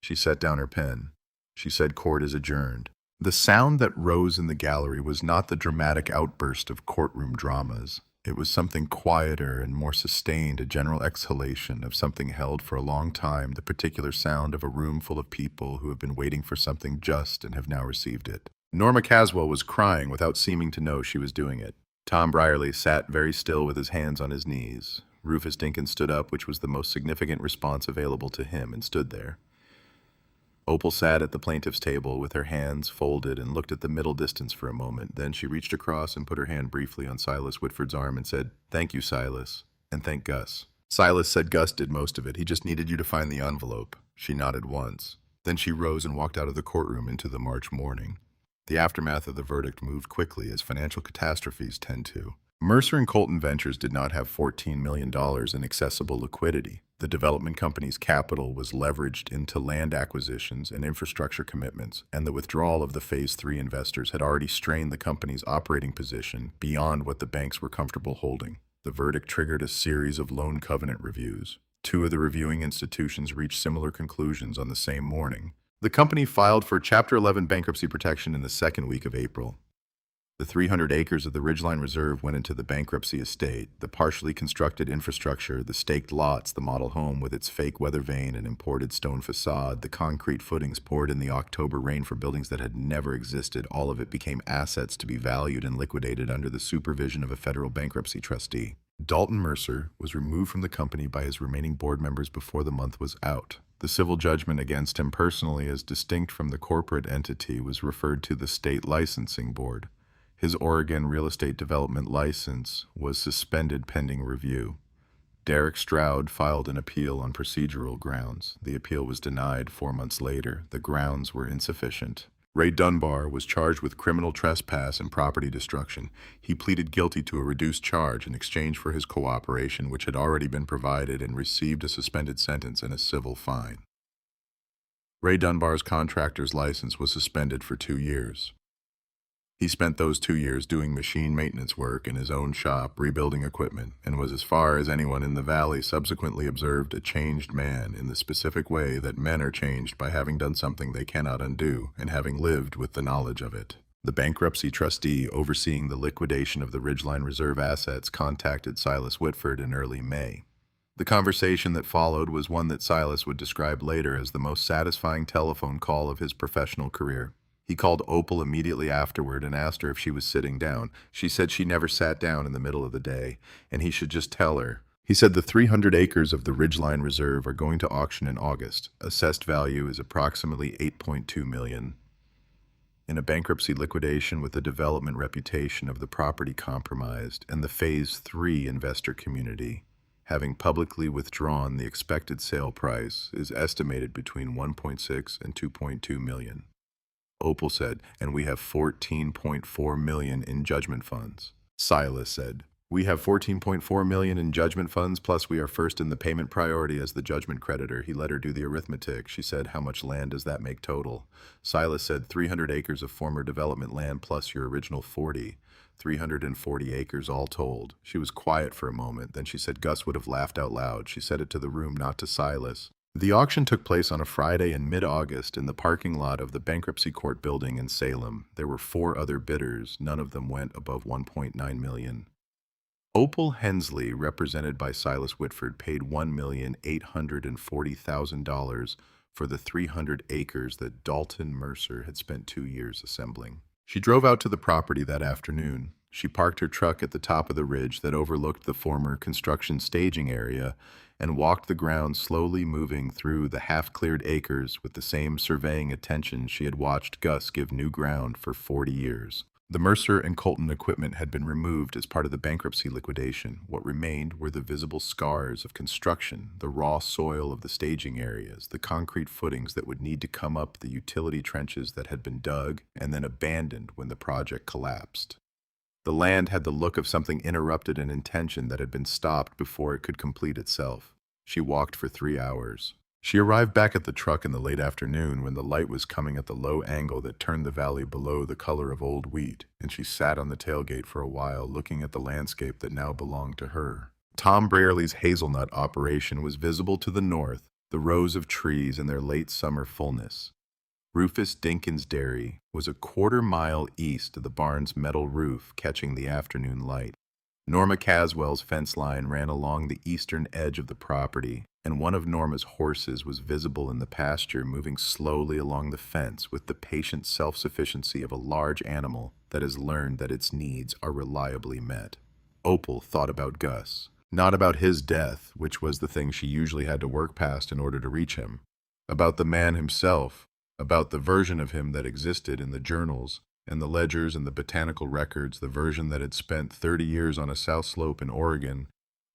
She set down her pen. She said, "Court is adjourned." The sound that rose in the gallery was not the dramatic outburst of courtroom dramas. It was something quieter and more sustained, a general exhalation of something held for a long time, the particular sound of a room full of people who have been waiting for something just and have now received it. Norma Caswell was crying without seeming to know she was doing it. Tom Brierly sat very still with his hands on his knees. Rufus Dinkins stood up, which was the most significant response available to him, and stood there. Opal sat at the plaintiff's table with her hands folded and looked at the middle distance for a moment. Then she reached across and put her hand briefly on Silas Whitford's arm and said, "Thank you, Silas, and thank Gus." Silas said Gus did most of it. He just needed you to find the envelope. She nodded once. Then she rose and walked out of the courtroom into the March morning. The aftermath of the verdict moved quickly, as financial catastrophes tend to. Mercer and Colton Ventures did not have $14 million in accessible liquidity. The development company's capital was leveraged into land acquisitions and infrastructure commitments, and the withdrawal of the Phase 3 investors had already strained the company's operating position beyond what the banks were comfortable holding. The verdict triggered a series of loan covenant reviews. Two of the reviewing institutions reached similar conclusions on the same morning. The company filed for Chapter 11 bankruptcy protection in the second week of April. The 300 acres of the Ridgeline Reserve went into the bankruptcy estate. The partially constructed infrastructure, the staked lots, the model home with its fake weather vane and imported stone facade, the concrete footings poured in the October rain for buildings that had never existed, all of it became assets to be valued and liquidated under the supervision of a federal bankruptcy trustee. Dalton Mercer was removed from the company by his remaining board members before the month was out. The civil judgment against him personally, as distinct from the corporate entity, was referred to the State Licensing Board. His Oregon real estate development license was suspended pending review. Derek Stroud filed an appeal on procedural grounds. The appeal was denied 4 months later. The grounds were insufficient. Ray Dunbar was charged with criminal trespass and property destruction. He pleaded guilty to a reduced charge in exchange for his cooperation, which had already been provided, and received a suspended sentence and a civil fine. Ray Dunbar's contractor's license was suspended for 2 years. He spent those 2 years doing machine maintenance work in his own shop, rebuilding equipment, and was, as far as anyone in the valley subsequently observed, a changed man in the specific way that men are changed by having done something they cannot undo and having lived with the knowledge of it. The bankruptcy trustee overseeing the liquidation of the Ridgeline Reserve assets contacted Silas Whitford in early May. The conversation that followed was one that Silas would describe later as the most satisfying telephone call of his professional career. He called Opal immediately afterward and asked her if she was sitting down. She said she never sat down in the middle of the day, and he should just tell her. He said the 300 acres of the Ridgeline Reserve are going to auction in August. Assessed value is approximately $8.2 million. In a bankruptcy liquidation with the development reputation of the property compromised and the Phase 3 investor community, having publicly withdrawn, the expected sale price is estimated between $1.6 and $2.2 million. Opal said, "And we have $14.4 million in judgment funds." Silas said, "We have $14.4 million in judgment funds, plus we are first in the payment priority as the judgment creditor." He let her do the arithmetic. She said, "How much land does that make total?" Silas said, 300 acres of former development land plus your original 40. 340 acres all told. She was quiet for a moment. Then she said Gus would have laughed out loud. She said it to the room, not to Silas. The auction took place on a Friday in mid-August in the parking lot of the bankruptcy court building in Salem. There were four other bidders. None of them went above 1.9 million. Opal Hensley, represented by Silas Whitford, paid $1,840,000 for the 300 acres that Dalton Mercer had spent 2 years assembling. She drove out to the property that afternoon. She parked her truck at the top of the ridge that overlooked the former construction staging area and walked the ground, slowly moving through the half-cleared acres with the same surveying attention she had watched Gus give new ground for 40 years. The Mercer and Colton equipment had been removed as part of the bankruptcy liquidation. What remained were the visible scars of construction, the raw soil of the staging areas, the concrete footings that would need to come up the utility trenches that had been dug and then abandoned when the project collapsed. The land had the look of something interrupted in intention that had been stopped before it could complete itself. She walked for 3 hours. She arrived back at the truck in the late afternoon when the light was coming at the low angle that turned the valley below the color of old wheat, and she sat on the tailgate for a while looking at the landscape that now belonged to her. Tom Brierly's hazelnut operation was visible to the north, the rows of trees in their late summer fullness. Rufus Dinkins' dairy was a quarter-mile east of the barn's metal roof, catching the afternoon light. Norma Caswell's fence line ran along the eastern edge of the property, and one of Norma's horses was visible in the pasture, moving slowly along the fence with the patient self-sufficiency of a large animal that has learned that its needs are reliably met. Opal thought about Gus, not about his death, which was the thing she usually had to work past in order to reach him, about the man himself, about the version of him that existed in the journals and the ledgers and the botanical records, the version that had spent 30 years on a south slope in Oregon,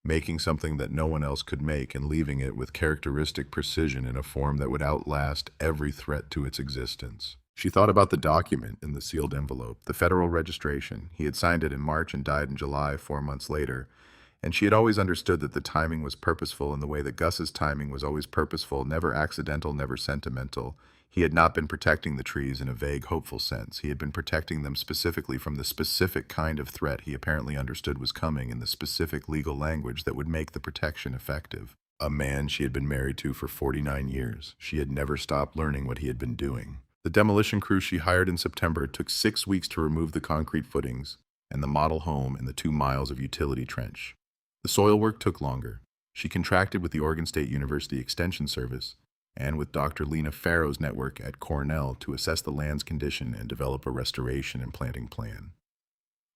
making something that no one else could make and leaving it with characteristic precision in a form that would outlast every threat to its existence. She thought about the document in the sealed envelope, the federal registration. He had signed it in March and died in July, 4 months later. And she had always understood that the timing was purposeful in the way that Gus's timing was always purposeful, never accidental, never sentimental. He had not been protecting the trees in a vague, hopeful sense. He had been protecting them specifically from the specific kind of threat he apparently understood was coming in the specific legal language that would make the protection effective. A man she had been married to for 49 years. She had never stopped learning what he had been doing. The demolition crew she hired in September took 6 weeks to remove the concrete footings and the model home and the 2 miles of utility trench. The soil work took longer. She contracted with the Oregon State University Extension Service and with Dr. Lena Farrow's network at Cornell to assess the land's condition and develop a restoration and planting plan.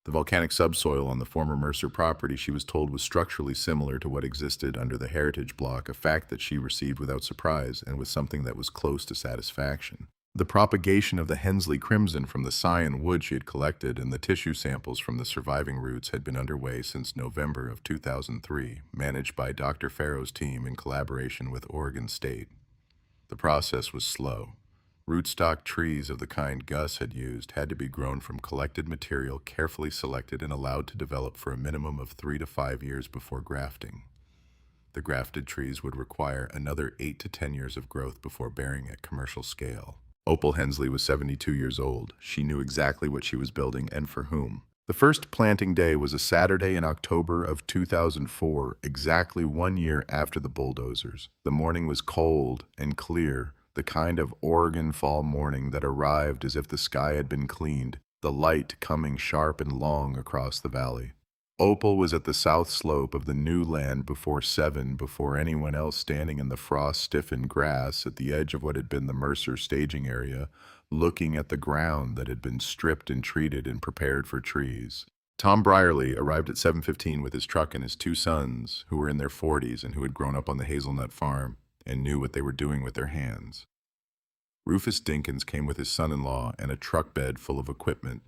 The volcanic subsoil on the former Mercer property, she was told, was structurally similar to what existed under the heritage block, a fact that she received without surprise and with something that was close to satisfaction. The propagation of the Hensley crimson from the scion wood she had collected and the tissue samples from the surviving roots had been underway since November of 2003, managed by Dr. Farrow's team in collaboration with Oregon State. The process was slow. Rootstock trees of the kind Gus had used had to be grown from collected material, carefully selected and allowed to develop for a minimum of 3 to 5 years before grafting. The grafted trees would require another 8 to 10 years of growth before bearing at commercial scale. Opal Hensley was 72 years old. She knew exactly what she was building and for whom. The first planting day was a Saturday in October of 2004, exactly 1 year after the bulldozers. The morning was cold and clear, the kind of Oregon fall morning that arrived as if the sky had been cleaned, the light coming sharp and long across the valley. Opal was at the south slope of the new land before 7, before anyone else, standing in the frost-stiffened grass at the edge of what had been the Mercer staging area, looking at the ground that had been stripped and treated and prepared for trees. Tom Brierly arrived at 7:15 with his truck and his 2 sons, who were in their 40s and who had grown up on the hazelnut farm and knew what they were doing with their hands. Rufus Dinkins came with his son-in-law and a truck bed full of equipment.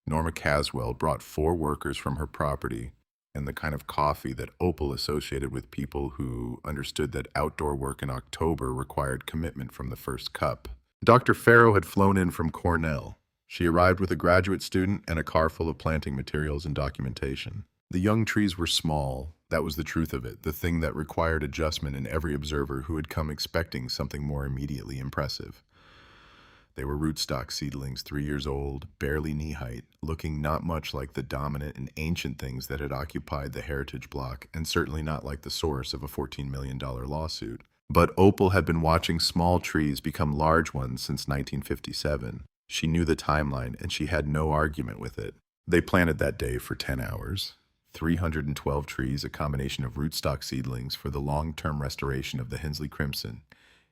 Norma Caswell brought 4 workers from her property and the kind of coffee that Opal associated with people who understood that outdoor work in October required commitment from the first cup. Dr. Farrow had flown in from Cornell. She arrived with a graduate student and a car full of planting materials and documentation. The young trees were small. That was the truth of it, the thing that required adjustment in every observer who had come expecting something more immediately impressive. They were rootstock seedlings, 3 years old, barely knee-height, looking not much like the dominant and ancient things that had occupied the heritage block, and certainly not like the source of a $14 million lawsuit. But Opal had been watching small trees become large ones since 1957. She knew the timeline, and she had no argument with it. They planted that day for 10 hours. 312 trees, a combination of rootstock seedlings for the long-term restoration of the Hensley Crimson,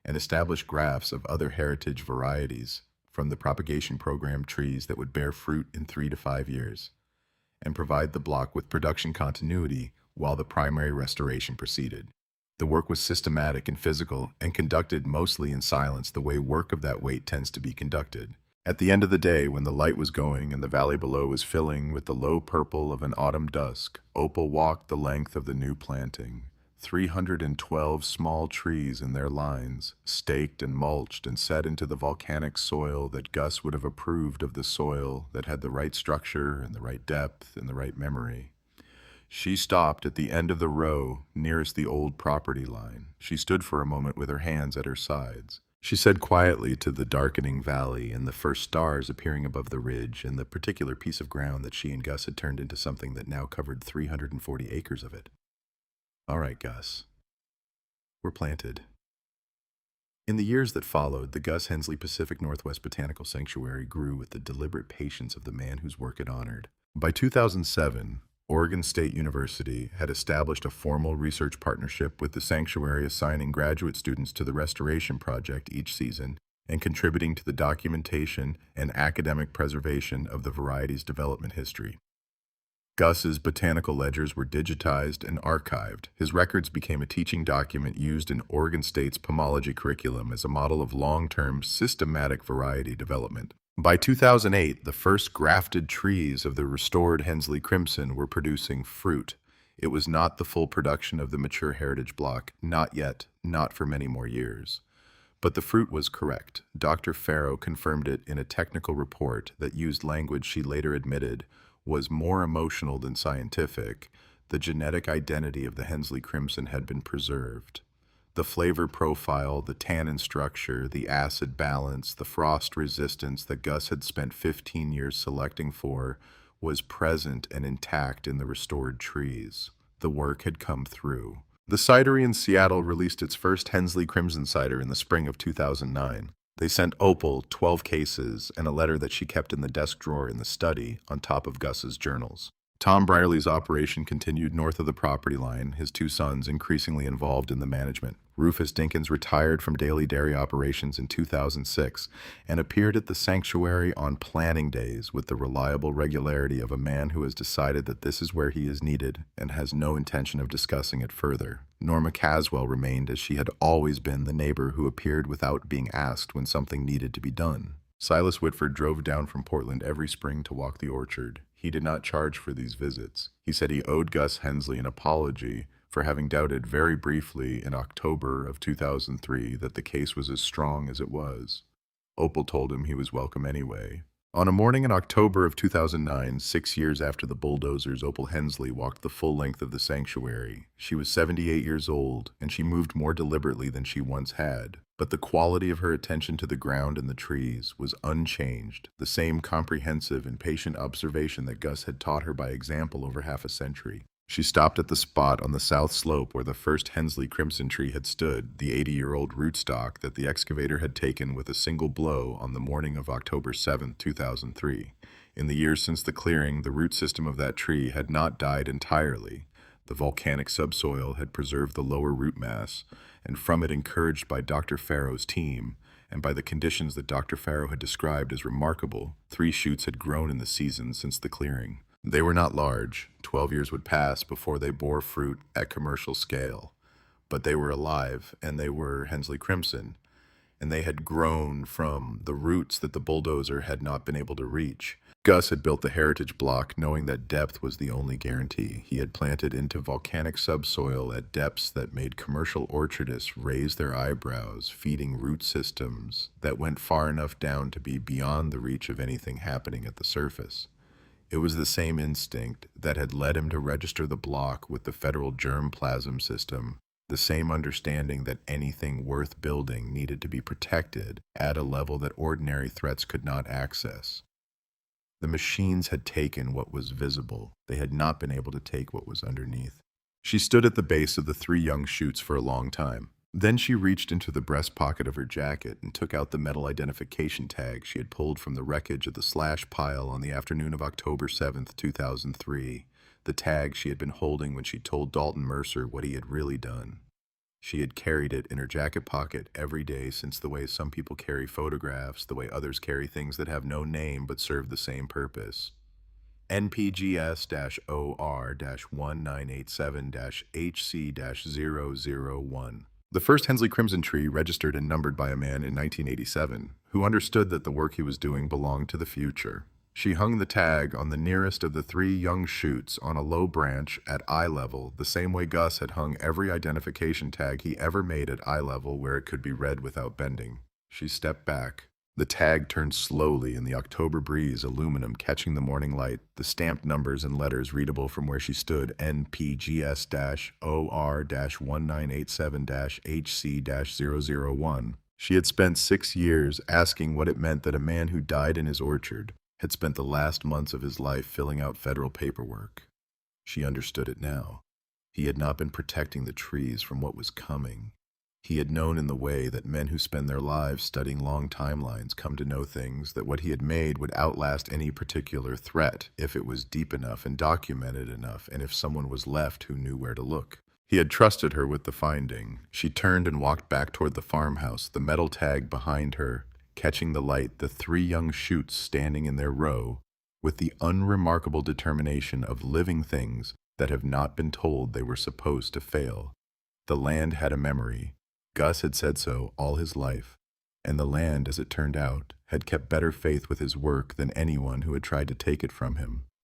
and established grafts of other heritage varieties from the propagation program trees that would bear fruit in 3 to 5 years, and provide the block with production continuity while the primary restoration proceeded. The work was systematic and physical and conducted mostly in silence, the way work of that weight tends to be conducted. At the end of the day, when the light was going and the valley below was filling with the low purple of an autumn dusk, Opal walked the length of the new planting. 312 small trees in their lines, staked and mulched and set into the volcanic soil that Gus would have approved of, the soil that had the right structure and the right depth and the right memory. She stopped at the end of the row nearest the old property line. She stood for a moment with her hands at her sides. She said quietly to the darkening valley and the first stars appearing above the ridge and the particular piece of ground that she and Gus had turned into something that now covered 340 acres of it. "All right, Gus. We're planted." In the years that followed, the Gus Hensley Pacific Northwest Botanical Sanctuary grew with the deliberate patience of the man whose work it honored. By 2007, Oregon State University had established a formal research partnership with the sanctuary, assigning graduate students to the restoration project each season and contributing to the documentation and academic preservation of the variety's development history. Gus's botanical ledgers were digitized and archived. His records became a teaching document used in Oregon State's pomology curriculum as a model of long-term, systematic variety development. By 2008, the first grafted trees of the restored Hensley Crimson were producing fruit. It was not the full production of the mature heritage block, not yet, not for many more years. But the fruit was correct. Dr. Farrow confirmed it in a technical report that used language she later admitted was more emotional than scientific. The genetic identity of the Hensley Crimson had been preserved. The flavor profile, the tannin structure, the acid balance, the frost resistance that Gus had spent 15 years selecting for was present and intact in the restored trees. The work had come through. The cidery in Seattle released its first Hensley Crimson cider in the spring of 2009. They sent Opal 12 cases and a letter that she kept in the desk drawer in the study on top of Gus's journals. Tom Brierley's operation continued north of the property line, his two sons increasingly involved in the management. Rufus Dinkins retired from daily dairy operations in 2006 and appeared at the sanctuary on planning days with the reliable regularity of a man who has decided that this is where he is needed and has no intention of discussing it further. Norma Caswell remained as she had always been, the neighbor who appeared without being asked when something needed to be done. Silas Whitford drove down from Portland every spring to walk the orchard. He did not charge for these visits. He said he owed Gus Hensley an apology for having doubted very briefly in October of 2003 that the case was as strong as it was. Opal told him he was welcome anyway. On a morning in October of 2009, 6 years after the bulldozers, Opal Hensley walked the full length of the sanctuary. She was 78 years old, and she moved more deliberately than she once had. But the quality of her attention to the ground and the trees was unchanged, the same comprehensive and patient observation that Gus had taught her by example over half a century. She stopped at the spot on the south slope where the first Hensley Crimson tree had stood, the 80-year-old rootstock that the excavator had taken with a single blow on the morning of October 7, 2003. In the years since the clearing, the root system of that tree had not died entirely. The volcanic subsoil had preserved the lower root mass, and from it, encouraged by Dr. Farrow's team, and by the conditions that Dr. Farrow had described as remarkable, 3 shoots had grown in the season since the clearing. They were not large. 12 years would pass before they bore fruit at commercial scale. But they were alive, and they were Hensley Crimson, and they had grown from the roots that the bulldozer had not been able to reach. Gus had built the heritage block knowing that depth was the only guarantee. He had planted into volcanic subsoil at depths that made commercial orchardists raise their eyebrows, feeding root systems that went far enough down to be beyond the reach of anything happening at the surface. It was the same instinct that had led him to register the block with the federal germplasm system, the same understanding that anything worth building needed to be protected at a level that ordinary threats could not access. The machines had taken what was visible. They had not been able to take what was underneath. She stood at the base of the 3 young shoots for a long time. Then she reached into the breast pocket of her jacket and took out the metal identification tag she had pulled from the wreckage of the slash pile on the afternoon of October 7th, 2003, the tag she had been holding when she told Dalton Mercer what he had really done. She had carried it in her jacket pocket every day since, the way some people carry photographs, the way others carry things that have no name but serve the same purpose. NPGS-OR-1987-HC-001. The first Hensley Crimson tree registered and numbered by a man in 1987, who understood that the work he was doing belonged to the future. She hung the tag on the nearest of the 3 young shoots on a low branch at eye level, the same way Gus had hung every identification tag he ever made at eye level where it could be read without bending. She stepped back. The tag turned slowly in the October breeze, aluminum catching the morning light, the stamped numbers and letters readable from where she stood, NPGS-OR-1987-HC-001. She had spent 6 years asking what it meant that a man who died in his orchard had spent the last months of his life filling out federal paperwork. She understood it now. He had not been protecting the trees from what was coming. He had known in the way that men who spend their lives studying long timelines come to know things, that what he had made would outlast any particular threat if it was deep enough and documented enough, and if someone was left who knew where to look. He had trusted her with the finding. She turned and walked back toward the farmhouse, the metal tag behind her, catching the light, the 3 young shoots standing in their row, with the unremarkable determination of living things that have not been told they were supposed to fail. The land had a memory. Gus had said so all his life, and the land, as it turned out, had kept better faith with his work than anyone who had tried to take it from him.